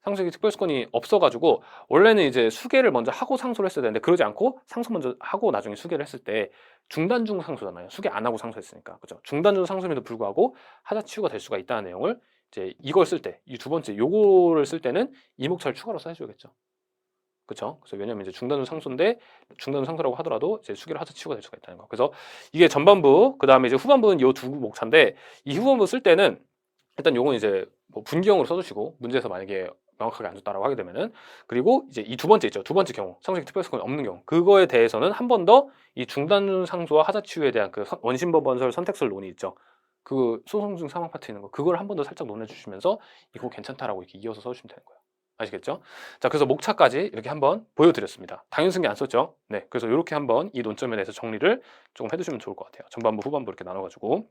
상소기 특별수권이 없어가지고 원래는 이제 수개를 먼저 하고 상소를 했어야 되는데 그러지 않고 상소 먼저 하고 나중에 수개를 했을 때 중단 중 상소잖아요. 수개 안 하고 상소했으니까. 그죠? 중단 중 상소임에도 불구하고 하자치유가 될 수가 있다는 내용을 이제 이걸 쓸 때, 이 두 번째 요거를 쓸 때는 이목차를 추가로 써줘야겠죠. 그렇죠? 그래서 왜냐면 이제 중단 중 상소인데 중단 중 상소라고 하더라도 이제 수개를 하자치유가 될 수가 있다는 거. 그래서 이게 전반부, 그 다음에 이제 후반부는 요 두 목차인데 이 후반부 쓸 때는 일단 요건 이제 뭐 분기형으로 써주시고 문제에서 만약에 명확하게 안 줬다라고 하게 되면은 그리고 이제 이 두 번째 있죠. 두 번째 경우 상소적 특별수권이 없는 경우 그거에 대해서는 한 번 더 이 중단 상소와 하자치유에 대한 그 원심법원설 선택설 논의 있죠. 그 소송 중 사망 파트 있는 거 그걸 한 번 더 살짝 논해 주시면서 이거 괜찮다라고 이렇게 이어서 써주시면 되는 거예요. 아시겠죠? 자, 그래서 목차까지 이렇게 한번 보여드렸습니다. 당연승계 안 썼죠? 네, 그래서 이렇게 한번 이 논점에 대해서 정리를 조금 해두시면 좋을 것 같아요. 전반부, 후반부 이렇게 나눠가지고.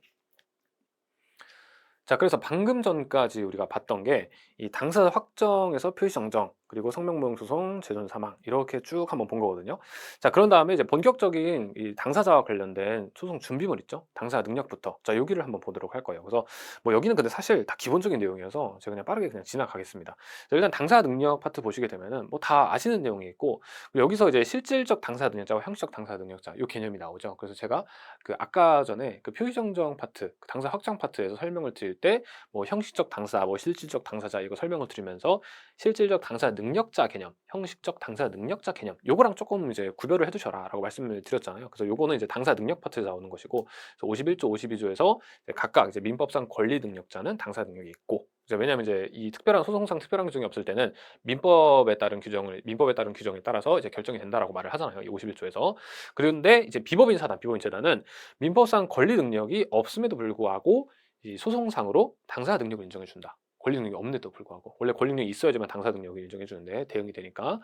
자, 그래서 방금 전까지 우리가 봤던 게 이 당사자 확정에서 표시 정정 그리고 성명무용 소송, 재존 사망 이렇게 쭉 한번 본 거거든요. 자, 그런 다음에 이제 본격적인 이 당사자와 관련된 소송 준비물 있죠. 당사자 능력부터. 자, 여기를 한번 보도록 할 거예요. 그래서 뭐 여기는 근데 사실 다 기본적인 내용이어서 제가 그냥 빠르게 그냥 지나가겠습니다. 자, 일단 당사자 능력 파트 보시게 되면은 뭐 다 아시는 내용이 있고 여기서 이제 실질적 당사자 능력자와 형식적 당사자 능력자 이 개념이 나오죠. 그래서 제가 그 아까 전에 그 표시 정정 파트, 그 당사 확정 파트에서 설명을 드릴 때 뭐 형식적 당사, 뭐 실질적 당사자 이거 설명을 드리면서 실질적 당사 능력자 개념, 형식적 당사 능력자 개념 요거랑 조금 이제 구별을 해두셔라라고 말씀을 드렸잖아요. 그래서 요거는 이제 당사 능력 파트에서 나오는 것이고 51조, 52조에서 각각 이제 민법상 권리 능력자는 당사 능력이 있고 이제 왜냐하면 이제 이 특별한 소송상 특별한 규정이 없을 때는 민법에 따른 규정에 따라서 이제 결정이 된다라고 말을 하잖아요. 이 51조에서. 그런데 이제 비법인 사단, 비법인 재단은 민법상 권리 능력이 없음에도 불구하고 이 소송상으로 당사 능력을 인정해 준다. 권리 능력이 없는데도 불구하고 원래 권리 능력이 있어야지만 당사 능력을 인정해 주는데 대응이 되니까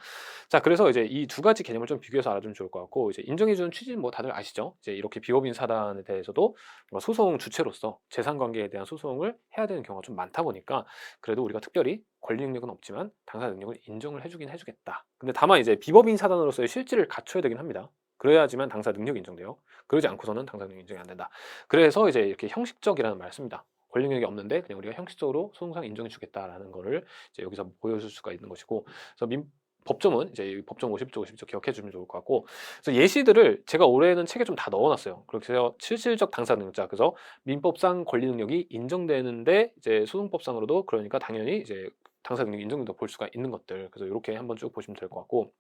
자 그래서 이제 이 두 가지 개념을 좀 비교해서 알아두면 좋을 것 같고 이제 인정해 주는 취지는 뭐 다들 아시죠? 이제 이렇게 비법인 사단에 대해서도 소송 주체로서 재산 관계에 대한 소송을 해야 되는 경우가 좀 많다 보니까 그래도 우리가 특별히 권리 능력은 없지만 당사 능력을 인정을 해주긴 해주겠다. 근데 다만 이제 비법인 사단으로서의 실질을 갖춰야 되긴 합니다. 그래야지만 당사 능력이 인정돼요. 그러지 않고서는 당사 능력이 인정이 안 된다. 그래서 이제 이렇게 형식적이라는 말을 씁니다. 권리 능력이 없는데 그냥 우리가 형식적으로 소송상 인정해 주겠다라는 거를 이제 여기서 보여줄 수가 있는 것이고 그래서 법조문 이제 법조문 50조 50조 기억해 주면 좋을 것 같고 그래서 예시들을 제가 올해는 책에 좀 다 넣어놨어요. 그렇게 해서 실질적 당사 능력자 그래서 민법상 권리 능력이 인정되는데 이제 소송법상으로도 그러니까 당연히 이제 당사 능력이 인정된다고 볼 수가 있는 것들 그래서 이렇게 한번 쭉 보시면 될 것 같고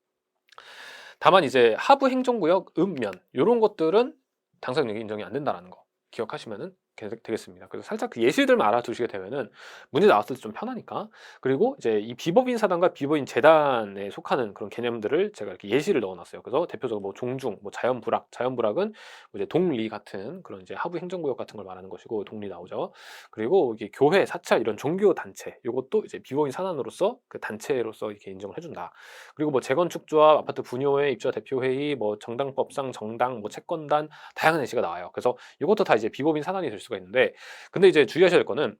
다만 이제 하부 행정구역 읍면 이런 것들은 당사 능력이 인정이 안 된다라는 거 기억하시면은 되겠습니다. 그래서 살짝 그 예시들만 알아두시게 되면은 문제 나왔을 때 좀 편하니까 그리고 이제 이 비법인 사단과 비법인 재단에 속하는 그런 개념들을 제가 이렇게 예시를 넣어놨어요. 그래서 대표적으로 뭐 종중, 뭐 자연불악은 뭐 이제 동리 같은 그런 이제 하부 행정구역 같은 걸 말하는 것이고 동리 나오죠. 그리고 이게 교회, 사찰 이런 종교 단체 이것도 이제 비법인 사단으로서 그 단체로서 이렇게 인정을 해준다. 그리고 뭐 재건축조합, 아파트 분효회, 입주자 대표회의, 뭐 정당법상 정당, 뭐 채권단 다양한 예시가 나와요. 그래서 이것도 다 이제 비법인 사단이 될 수가 있는데 근데 이제 주의하셔야 될 거는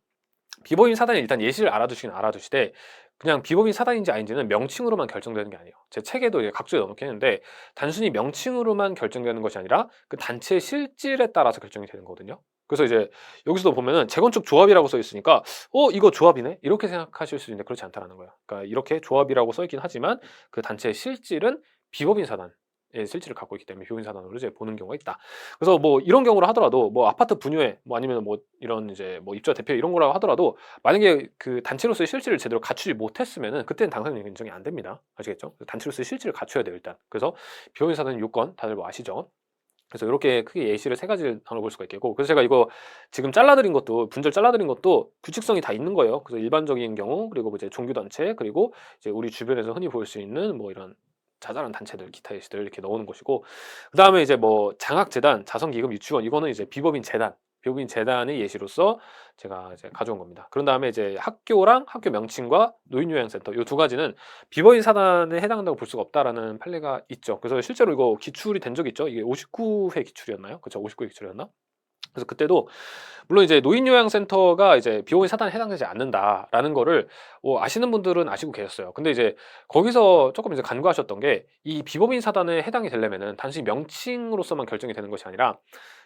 비법인 사단이 일단 예시를 알아두시긴 알아두시되 그냥 비법인 사단인지 아닌지는 명칭으로만 결정되는 게 아니에요. 제 책에도 각주에 넣어놓긴 했는데 단순히 명칭으로만 결정되는 것이 아니라 그 단체의 실질에 따라서 결정이 되는 거거든요. 그래서 이제 여기서도 보면은 재건축 조합이라고 써 있으니까 이거 조합이네 이렇게 생각하실 수 있는데 그렇지 않다라는 거예요. 그러니까 이렇게 조합이라고 써 있긴 하지만 그 단체의 실질은 비법인 사단 실질을 갖고 있기 때문에 비법인 사단으로 이제 보는 경우가 있다. 그래서 뭐 이런 경우를 하더라도 뭐 아파트 분유회 뭐 아니면 뭐 이런 이제 뭐 입주자 대표 이런 거라고 하더라도 만약에 그 단체로서의 실질을 제대로 갖추지 못했으면은 그때는 당사자력 인정이 안 됩니다. 아시겠죠? 단체로서의 실질을 갖춰야 돼요 일단. 그래서 비법인 사단 요건 다들 뭐 아시죠? 그래서 이렇게 크게 예시를 세 가지를 나눠볼 수가 있겠고, 그래서 제가 이거 지금 잘라드린 것도 분절 잘라드린 것도 규칙성이 다 있는 거예요. 그래서 일반적인 경우, 그리고 뭐 이제 종교단체, 그리고 이제 우리 주변에서 흔히 볼 수 있는 뭐 이런 자잘한 단체들, 기타 예시들 이렇게 넣는 것이고, 그 다음에 이제 뭐 장학재단, 자선기금, 유치원, 이거는 이제 비법인 재단, 비법인 재단의 예시로서 제가 이제 가져온 겁니다. 그런 다음에 이제 학교랑 학교 명칭과 노인요양센터 이 두 가지는 비법인 사단에 해당한다고 볼 수가 없다라는 판례가 있죠. 그래서 실제로 이거 기출이 된 적이 있죠. 이게 59회 기출이었나요? 그렇죠. 59회 기출이었나? 그래서 그때도 물론 이제 노인요양센터가 이제 비법인 사단에 해당되지 않는다라는 거를 아시는 분들은 아시고 계셨어요. 근데 이제 거기서 조금 이제 간과하셨던 게, 이 비법인 사단에 해당이 되려면은 단순히 명칭으로서만 결정이 되는 것이 아니라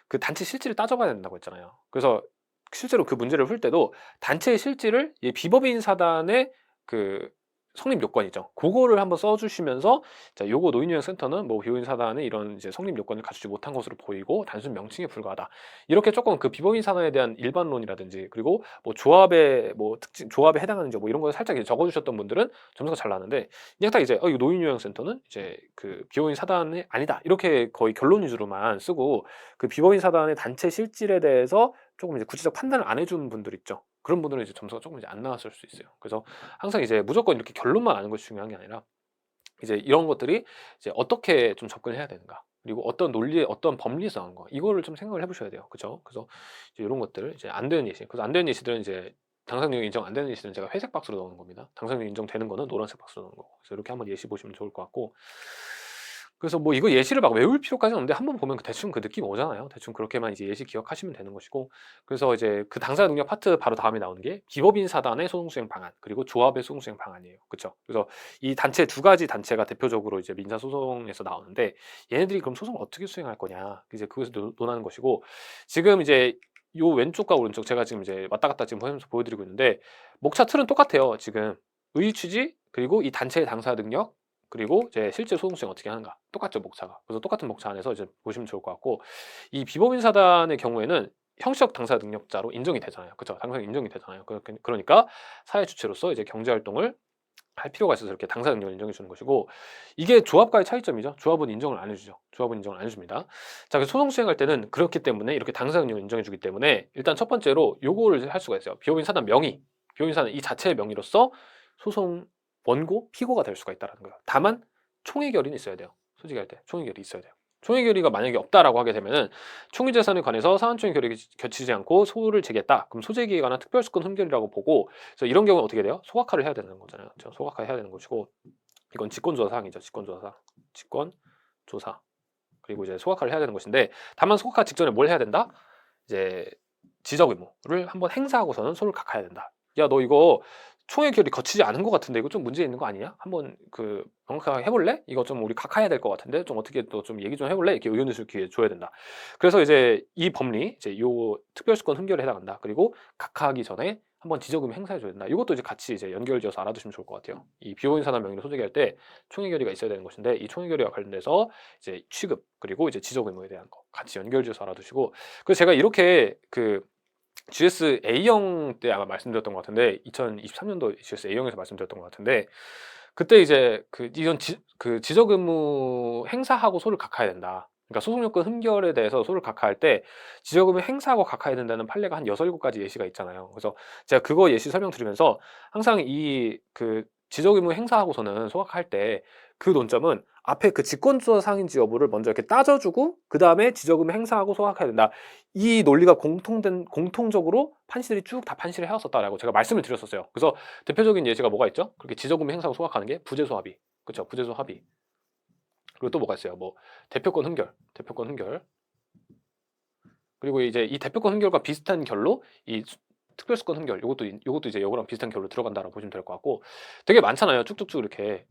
그 단체 실질을 따져봐야 된다고 했잖아요. 그래서 실제로 그 문제를 풀 때도 단체의 실질을 이 비법인 사단의 그 성립 요건이죠. 그거를 한번 써주시면서, 자, 요거 노인요양센터는 뭐 비법인 사단의 이런 이제 성립 요건을 갖추지 못한 것으로 보이고 단순 명칭에 불과하다. 이렇게 조금 그 비법인 사단에 대한 일반론이라든지, 그리고 뭐 조합의 뭐 특징, 조합에 해당하는지 뭐 이런 걸 살짝 이제 적어주셨던 분들은 점수가 잘 나는데, 그냥 딱 이제 이거 노인요양센터는 이제 그 비법인 사단이 아니다, 이렇게 거의 결론 위주로만 쓰고 그 비법인 사단의 단체 실질에 대해서 조금 이제 구체적 판단을 안 해준 분들 있죠. 그런 분들은 이제 점수가 조금 이제 안 나왔을 수 있어요. 그래서 항상 이제 무조건 이렇게 결론만 아는 것이 중요한 게 아니라 이제 이런 것들이 이제 어떻게 좀 접근해야 되는가, 그리고 어떤 논리에 어떤 법리에서 나온 거, 이거를 좀 생각을 해보셔야 돼요. 그죠? 그래서 이제 이런 것들을 이제 안 되는 예시, 그래서 안 되는 예시들은 이제 당사자력 인정 안 되는 예시들은 제가 회색 박스로 넣는 겁니다. 당사자력 인정되는 거는 노란색 박스로 넣는 거고. 그래서 이렇게 한번 예시 보시면 좋을 것 같고, 그래서 뭐 이거 예시를 막 외울 필요까지는 없는데 한번 보면 대충 그 느낌 오잖아요. 대충 그렇게만 이제 예시 기억하시면 되는 것이고, 그래서 이제 그 당사자 능력 파트 바로 다음에 나오는 게 비법인 사단의 소송 수행 방안, 그리고 조합의 소송 수행 방안이에요. 그렇죠? 그래서 이 단체 두 가지 단체가 대표적으로 이제 민사 소송에서 나오는데, 얘네들이 그럼 소송을 어떻게 수행할 거냐, 이제 그것을 논하는 것이고, 지금 이제 요 왼쪽과 오른쪽 제가 지금 이제 왔다 갔다 지금 하면서 보여드리고 있는데, 목차 틀은 똑같아요. 지금 의의 취지, 그리고 이 단체의 당사 능력, 그리고 이제 실제 소송 수행 어떻게 하는가, 똑같죠 목차가. 그래서 똑같은 목차 안에서 이제 보시면 좋을 것 같고, 이 비법인 사단의 경우에는 형식 당사 능력자로 인정이 되잖아요. 그렇죠? 당사 인정이 되잖아요. 그러니까 사회 주체로서 이제 경제 활동을 할 필요가 있어서 이렇게 당사 능력을 인정해 주는 것이고, 이게 조합과의 차이점이죠. 조합은 인정을 안 해주죠. 조합은 인정을 안 해줍니다. 자, 그래서 소송 수행할 때는 그렇기 때문에 이렇게 당사 능력을 인정해 주기 때문에 일단 첫 번째로 요거를 할 수가 있어요. 비법인 사단 명의, 비법인 사단 이 자체의 명의로서 소송 원고, 피고가 될 수가 있다는 거예요. 다만 총의 결의는 있어야 돼요. 소지기 할 때 총의 결의 있어야 돼요. 총의 결의가 만약에 없다라고 하게 되면은 총의 재산에 관해서 사안총의 결의가 겹치지 않고 소를 제기했다. 그럼 소재기에 관한 특별수권 흠결이라고 보고, 그래서 이런 경우는 어떻게 돼요? 소각화를 해야 되는 거잖아요. 그렇죠? 소각화 해야 되는 것이고, 이건 직권조사 사항이죠. 직권조사 사항. 직권조사. 그리고 이제 소각화를 해야 되는 것인데, 다만 소각화 직전에 뭘 해야 된다? 이제 지적 의무를 한번 행사하고서는 소를 각하해야 된다. 야, 너 이거 총의 결이 거치지 않은 것 같은데 이거 좀 문제 있는 거 아니냐? 한번 그 명확하게 해볼래? 이거 좀 우리 각하해야 될 것 같은데 좀 어떻게 또 좀 얘기 좀 해볼래? 이렇게 의견을 줄 기회 줘야 된다. 그래서 이제 이 법리, 이제 요 특별수권 흠결에 해당한다. 그리고 각하하기 전에 한번 지적의무 행사해 줘야 된다. 이것도 이제 같이 이제 연결지어서 알아두시면 좋을 것 같아요. 이 비법인 사단 명의로 소재기할 때 총의 결의가 있어야 되는 것인데, 이 총의 결의와 관련돼서 이제 취급, 그리고 이제 지적 의무에 대한 거 같이 연결지어서 알아두시고, 그래서 제가 이렇게 그 GS A형 때 아마 말씀드렸던 것 같은데, 2023년도 GS A형에서 말씀드렸던 것 같은데, 그때 이제 그 이런 그 지적 의무 행사하고 소를 각하해야 된다. 그러니까 소송 요건 흠결에 대해서 소를 각하할 때 지적 의무 행사하고 각하해야 된다는 판례가 한 6, 7가지 예시가 있잖아요. 그래서 제가 그거 예시 설명드리면서 항상 이 그 지적 의무 행사하고서는 소각할 때 그 논점은 앞에 그 직권조사 사항인지 여부를 먼저 이렇게 따져주고 그 다음에 지적 의무 행사하고 소각해야 된다. 이 논리가 공통적으로 판시들이 쭉 다 판시를 해왔었다라고 제가 말씀을 드렸었어요. 그래서 대표적인 예시가 뭐가 있죠? 그렇게 지적 의무 행사하고 소각하는 게 부재소 합의, 그렇죠? 부재소 합의. 그리고 또 뭐가 있어요? 뭐 대표권 흠결, 대표권 흠결. 그리고 이제 이 대표권 흠결과 비슷한 결로 이 특별수권 흠결, 요것도 이제 요거랑 비슷한 결로 들어간다라고 보시면 될 것 같고, 되게 많잖아요. 쭉쭉쭉 이렇게.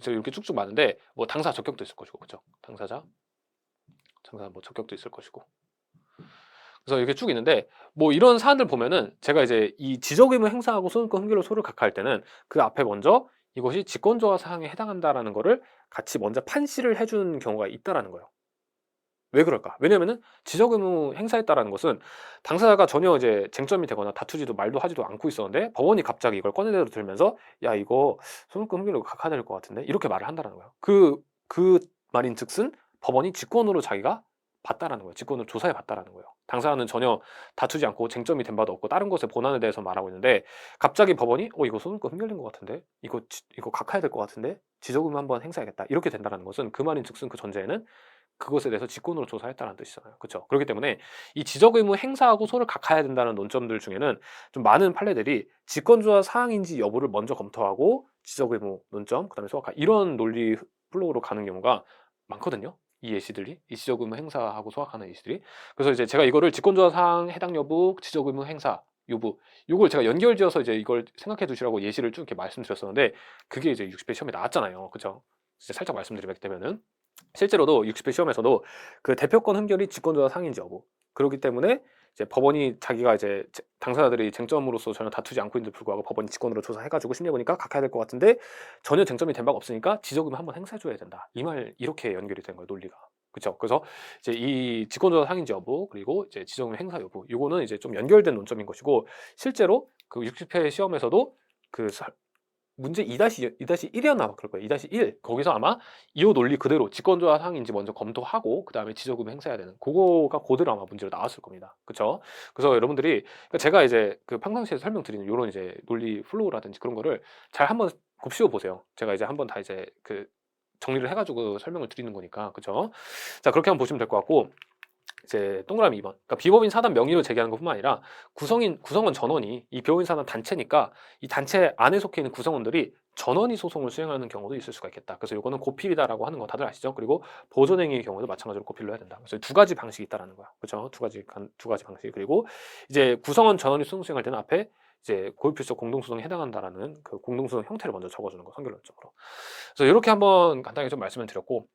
이렇게 쭉쭉 많은데 뭐 당사 적격도 있을 것이고, 그렇죠? 당사 뭐 적격도 있을 것이고. 그래서 이렇게 쭉 있는데, 뭐 이런 사안들 보면은 제가 이제 이 지적 의무 행사하고 소유권 흠결로 소를 각하할 때는 그 앞에 먼저 이것이 직권조화 사항에 해당한다라는 거를 같이 먼저 판시를 해준 경우가 있다라는 거예요. 왜 그럴까? 왜냐면은 지적 의무 행사했다라는 것은 당사자가 전혀 이제 쟁점이 되거나 다투지도 말도 하지도 않고 있었는데 법원이 갑자기 이걸 꺼내들어 들면서 야 이거 소송금 흥결로 각하될 것 같은데 이렇게 말을 한다는 거예요. 그 말인즉슨 법원이 직권으로 자기가 봤다라는 거예요. 직권으로 조사해 봤다라는 거예요. 당사자는 전혀 다투지 않고 쟁점이 된 바도 없고 다른 것의 본안에 대해서 말하고 있는데 갑자기 법원이 이거 소송금 흥결된 것 같은데 이거 각하해야 될 것 같은데 지적 의무 한번 행사해야겠다 이렇게 된다는 것은 그 말인즉슨 그 전제에는 그것에 대해서 직권으로 조사했다는 뜻이잖아요. 그쵸? 그렇기 때문에 이 지적 의무 행사하고 소를 각하해야 된다는 논점들 중에는 좀 많은 판례들이 직권조화 사항인지 여부를 먼저 검토하고 지적 의무 논점, 그다음에 소각하 이런 논리 플로우로 가는 경우가 많거든요. 이 예시들이 이 지적 의무 행사하고 소각하는 예시들이. 그래서 이제 제가 이거를 직권조화 사항 해당 여부, 지적 의무 행사 여부 요걸 제가 연결지어서 이제 이걸 생각해 두시라고 예시를 쭉 이렇게 말씀드렸었는데 그게 이제 60회 시험에 나왔잖아요. 그쵸? 이제 살짝 말씀드리면 실제로도 60회 시험에서도 그 대표권 흥결이 직권조사 상인지 여부 그렇기 때문에 이제 법원이 자기가 이제 당사자들이 쟁점으로서 전혀 다투지 않고 있는데 불구하고 법원이 직권으로 조사해가지고 심리해 보니까 각하해야 될 것 같은데 전혀 쟁점이 된 바가 없으니까 지적금을 한번 행사해줘야 된다 이 말 이렇게 연결이 된 거예요 논리가. 그렇죠. 그래서 이제 이 직권조사 상인지 여부 그리고 이제 지적금 행사 여부 이거는 이제 좀 연결된 논점인 것이고 실제로 그 60회 시험에서도 그 문제 2-1이었나 막 그럴 거예요. 2-1 거기서 아마 이 논리 그대로 직권조화 사항인지 먼저 검토하고 그 다음에 지적금 행사해야 되는 그거가 그대로 아마 문제로 나왔을 겁니다. 그렇죠? 그래서 여러분들이 그러니까 제가 이제 그 평상시에 설명드리는 이런 이제 논리 플로우라든지 그런 거를 잘 한번 곱씹어 보세요. 제가 이제 한번 다 이제 그 정리를 해가지고 설명을 드리는 거니까 그렇죠? 자 그렇게 한번 보시면 될 것 같고. 이제 동그라미 2번. 그러니까 비법인 사단 명의로 제기하는 것뿐만 아니라 구성원 전원이 이 비법인 사단 단체니까 이 단체 안에 속해 있는 구성원들이 전원이 소송을 수행하는 경우도 있을 수가 있겠다. 그래서 이거는 고필이다라고 하는 거 다들 아시죠? 그리고 보존행위의 경우도 마찬가지로 고필로 해야 된다. 그래서 두 가지 방식이 있다라는 거야. 그렇죠? 두 가지 방식. 그리고 이제 구성원 전원이 소송 수행할 때는 앞에 이제 고유필적 공동소송에 해당한다라는 그 공동소송 형태를 먼저 적어주는 거 선결론적으로. 그래서 이렇게 한번 간단하게 좀 말씀을 드렸고.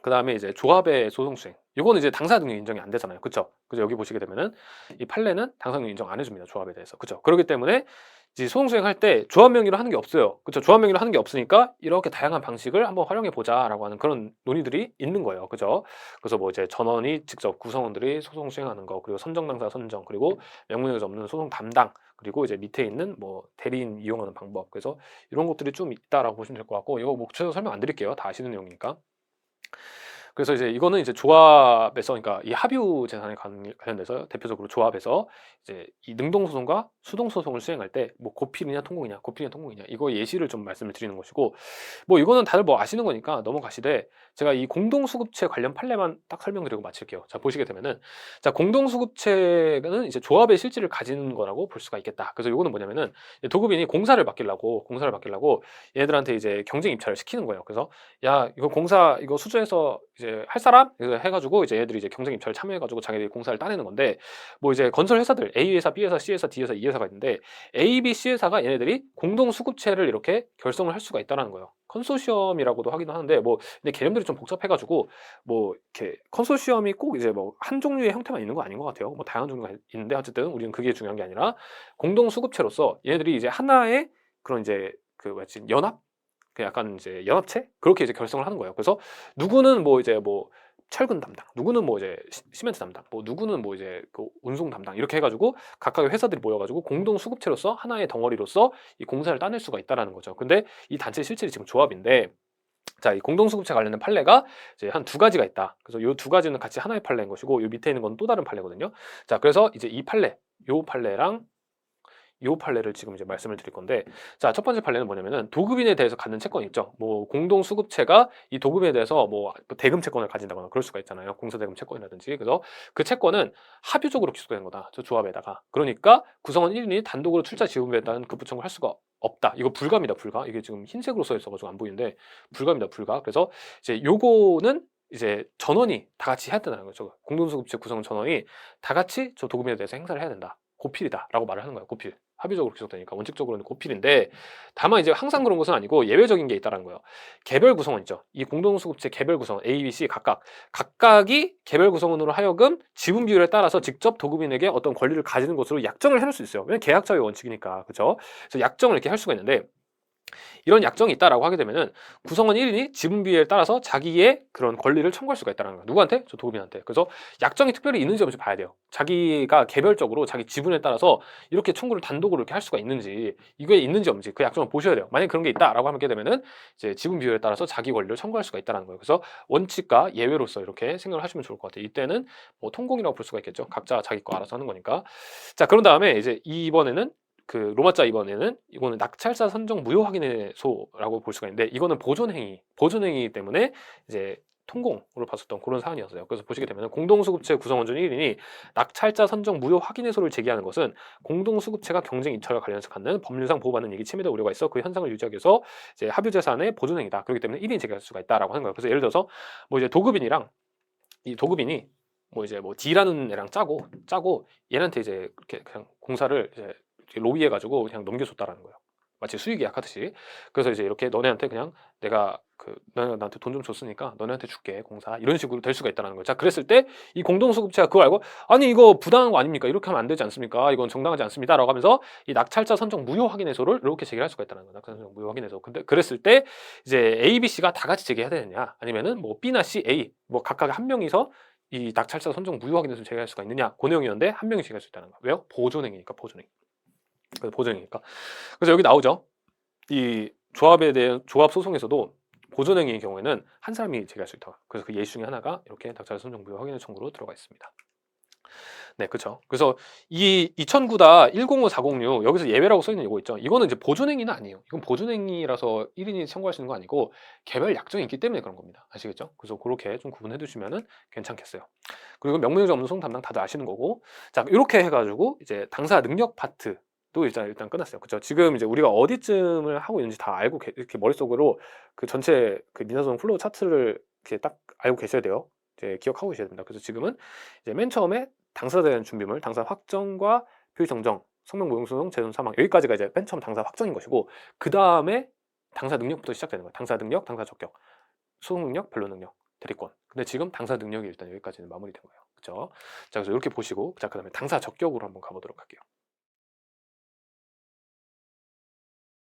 그 다음에 이제 조합의 소송 수행. 이거는 이제 당사 능력 인정이 안 되잖아요. 그쵸? 그래서 여기 보시게 되면은 이 판례는 당사 능력 인정 안 해줍니다. 조합에 대해서. 그쵸? 그렇기 때문에 이제 소송 수행할 때 조합 명의로 하는 게 없어요. 그쵸? 조합 명의로 하는 게 없으니까 이렇게 다양한 방식을 한번 활용해 보자라고 하는 그런 논의들이 있는 거예요. 그죠? 그래서 뭐 이제 전원이 직접 구성원들이 소송 수행하는 거, 그리고 선정 당사 선정, 그리고 명문에서 없는 소송 담당, 그리고 이제 밑에 있는 뭐 대리인 이용하는 방법. 그래서 이런 것들이 좀 있다라고 보시면 될 것 같고, 이거 뭐 구체적으로 설명 안 드릴게요. 다 아시는 내용이니까. 그래서 이제 이거는 이제 조합에서 그러니까 이 합유 재산에 관련돼서 대표적으로 조합에서 이제 이 능동 소송과 수동 소송을 수행할 때 뭐 고필이냐 통공이냐 이거 예시를 좀 말씀을 드리는 것이고 뭐 이거는 다들 뭐 아시는 거니까 넘어가시되 제가 이 공동수급체 관련 판례만 딱 설명드리고 마칠게요. 자 보시게 되면은 자 공동수급체는 이제 조합의 실질을 가지는 거라고 볼 수가 있겠다. 그래서 이거는 뭐냐면은 도급인이 공사를 맡기려고 얘네들한테 이제 경쟁 입찰을 시키는 거예요. 그래서 야 이거 공사 이거 수주해서 이제 할 사람 해가지고 이제 얘들이 이제 경쟁 입찰에 참여해가지고 자기들이 공사를 따내는 건데 뭐 이제 건설 회사들 A 회사, B 회사, C 회사, D 회사, E 회사가 있는데 A, B, C 회사가 얘네들이 공동 수급체를 이렇게 결성을 할 수가 있다라는 거예요. 컨소시엄이라고도 하기도 하는데 뭐 근데 개념들이 좀 복잡해가지고 뭐 이렇게 컨소시엄이 꼭 이제 뭐 한 종류의 형태만 있는 거 아닌 것 같아요. 뭐 다양한 종류가 있는데 어쨌든 우리는 그게 중요한 게 아니라 공동 수급체로서 얘네들이 이제 하나의 그런 이제 그 뭐지 연합 그 약간 이제 연합체 그렇게 이제 결성을 하는 거예요. 그래서 누구는 뭐 이제 뭐 철근 담당, 누구는 뭐 이제 시멘트 담당, 뭐 누구는 뭐 이제 그 운송 담당 이렇게 해가지고 각각의 회사들이 모여가지고 공동 수급체로서 하나의 덩어리로서 이 공사를 따낼 수가 있다라는 거죠. 근데 이 단체 실질이 지금 조합인데. 자, 이 공동수급체 관련된 판례가 이제 한 두 가지가 있다. 그래서 이 두 가지는 같이 하나의 판례인 것이고, 이 밑에 있는 건 또 다른 판례거든요. 자, 그래서 이제 이 판례, 요 판례랑 요 판례를 지금 이제 말씀을 드릴 건데 자, 첫 번째 판례는 뭐냐면은 도급인에 대해서 갖는 채권이 있죠. 뭐 공동 수급체가 이 도급인에 대해서 뭐 대금 채권을 가진다거나 그럴 수가 있잖아요. 공사대금 채권이라든지. 그래서 그 채권은 합유적으로 기소되는 거다. 저 조합에다가. 그러니까 구성원 1인이 단독으로 출자 지분에다는 급부 청구를 할 수가 없다. 이거 불가입니다. 불가. 이게 지금 흰색으로 써 있어가지고 안 보이는데 불가입니다. 불가. 그래서 이제 요거는 이제 전원이 다 같이 해야 된다는 거죠. 공동수급체 구성 전원이 다 같이 저 도급인에 대해서 행사를 해야 된다. 고필이다라고 말을 하는 거예요. 고필. 합의적으로 기속되니까 원칙적으로는 고필인데 다만 이제 항상 그런 것은 아니고 예외적인 게 있다는 거예요. 개별 구성원 있죠. 이 공동수급체 개별 구성원 A, B, C 각각이 개별 구성원으로 하여금 지분 비율에 따라서 직접 도급인에게 어떤 권리를 가지는 것으로 약정을 해놓을 수 있어요. 왜냐면 계약자의 원칙이니까 그렇죠. 그래서 약정을 이렇게 할 수가 있는데 이런 약정이 있다라고 하게 되면은 구성원 1인이 지분 비율에 따라서 자기의 그런 권리를 청구할 수가 있다는 거예요. 누구한테? 저 도급인한테. 그래서 약정이 특별히 있는지 없는지 봐야 돼요. 자기가 개별적으로 자기 지분에 따라서 이렇게 청구를 단독으로 이렇게 할 수가 있는지, 이게 있는지 없는지 그 약정을 보셔야 돼요. 만약에 그런 게 있다라고 하게 되면은 이제 지분 비율에 따라서 자기 권리를 청구할 수가 있다는 거예요. 그래서 원칙과 예외로서 이렇게 생각을 하시면 좋을 것 같아요. 이때는 뭐 통공이라고 볼 수가 있겠죠. 각자 자기 거 알아서 하는 거니까. 자, 그런 다음에 이제 이번에는 그 로마자 이번에는 이거는 낙찰자 선정 무효 확인의소라고 볼 수가 있는데, 이거는 보존행위 때문에 이제 통공으로 봤었던 그런 사안이었어요. 그래서 보시게 되면 공동수급체 구성원 중 1인이 낙찰자 선정 무효 확인의소를 제기하는 것은 공동수급체가 경쟁 이탈과 관련해서 갖는 법률상 보호받는 이익이 침해될 우려가 있어 그 현상을 유지하기 위해서 이제 합유재산의 보존행위다. 그렇기 때문에 1인이 제기할 수가 있다라고 하는 거예요. 그래서 예를 들어서 뭐 이제 도급인이랑 이 도급인이 뭐 이제 뭐 D라는 애랑 짜고 얘한테 이제 이렇게 그냥 공사를 이제 로비해 가지고 그냥 넘겨줬다라는 거예요. 마치 수의 계약하듯이. 그래서 이제 이렇게 너네한테 그냥 내가 그 너네가 나한테 돈 좀 줬으니까 너네한테 줄게 공사, 이런 식으로 될 수가 있다는 거예요. 자, 그랬을 때 이 공동수급체가 그거 알고 아니 이거 부당한 거 아닙니까? 이렇게 하면 안 되지 않습니까? 이건 정당하지 않습니다라고 하면서 이 낙찰자 선정 무효 확인의소를 이렇게 제기할 수가 있다는 거예요. 낙찰자 선정 무효 확인의소. 근데 그랬을 때 이제 A, B, C가 다 같이 제기해야 되느냐, 아니면은 뭐 B나 C, A 뭐 각각 한 명이서 이 낙찰자 선정 무효 확인의소를 제기할 수가 있느냐, 그 내용이었는데 한 명이 제기할 수 있다는 거예요. 왜요? 보존행위니까 보존행위. 그래서 보존행위니까. 그래서 여기 나오죠. 이 조합에 대한 조합 소송에서도 보존행위의 경우에는 한 사람이 제기할 수 있다. 그래서 그 예시 중에 하나가 이렇게 낙찰자 선정 무효 확인의 청구로 들어가 있습니다. 네, 그렇죠. 그래서 이 2009다 105406 여기서 예외라고 써 있는 이거 있죠. 이거는 이제 보존행위는 아니에요. 이건 보존행위라서 1인이 청구할 수 있는 거 아니고 개별 약정이 있기 때문에 그런 겁니다. 아시겠죠? 그래서 그렇게 좀 구분해 두시면은 괜찮겠어요. 그리고 명문유지 업무 소송 담당 다들 아시는 거고, 자, 이렇게 해가지고 이제 당사 능력 파트 도 일단 끝났어요. 그렇죠? 지금 이제 우리가 어디쯤을 하고 있는지 다 알고 이렇게 머릿속으로 그 전체 그 민사소송 플로우 차트를 이렇게 딱 알고 계셔야 돼요. 이제 기억하고 계셔야 됩니다. 그래서 지금은 이제 맨 처음에 당사자에 대한 준비물, 당사 확정과 표시 정정, 성명 무효 소송, 재산 사망, 여기까지가 이제 맨 처음 당사 확정인 것이고, 그 다음에 당사 능력부터 시작되는 거예요. 당사 능력, 당사 적격, 소송 능력, 변론 능력, 대리권. 근데 지금 당사 능력이 일단 여기까지는 마무리된 거예요. 그렇죠? 자, 그래서 이렇게 보시고, 자, 그다음에 당사 적격으로 한번 가보도록 할게요.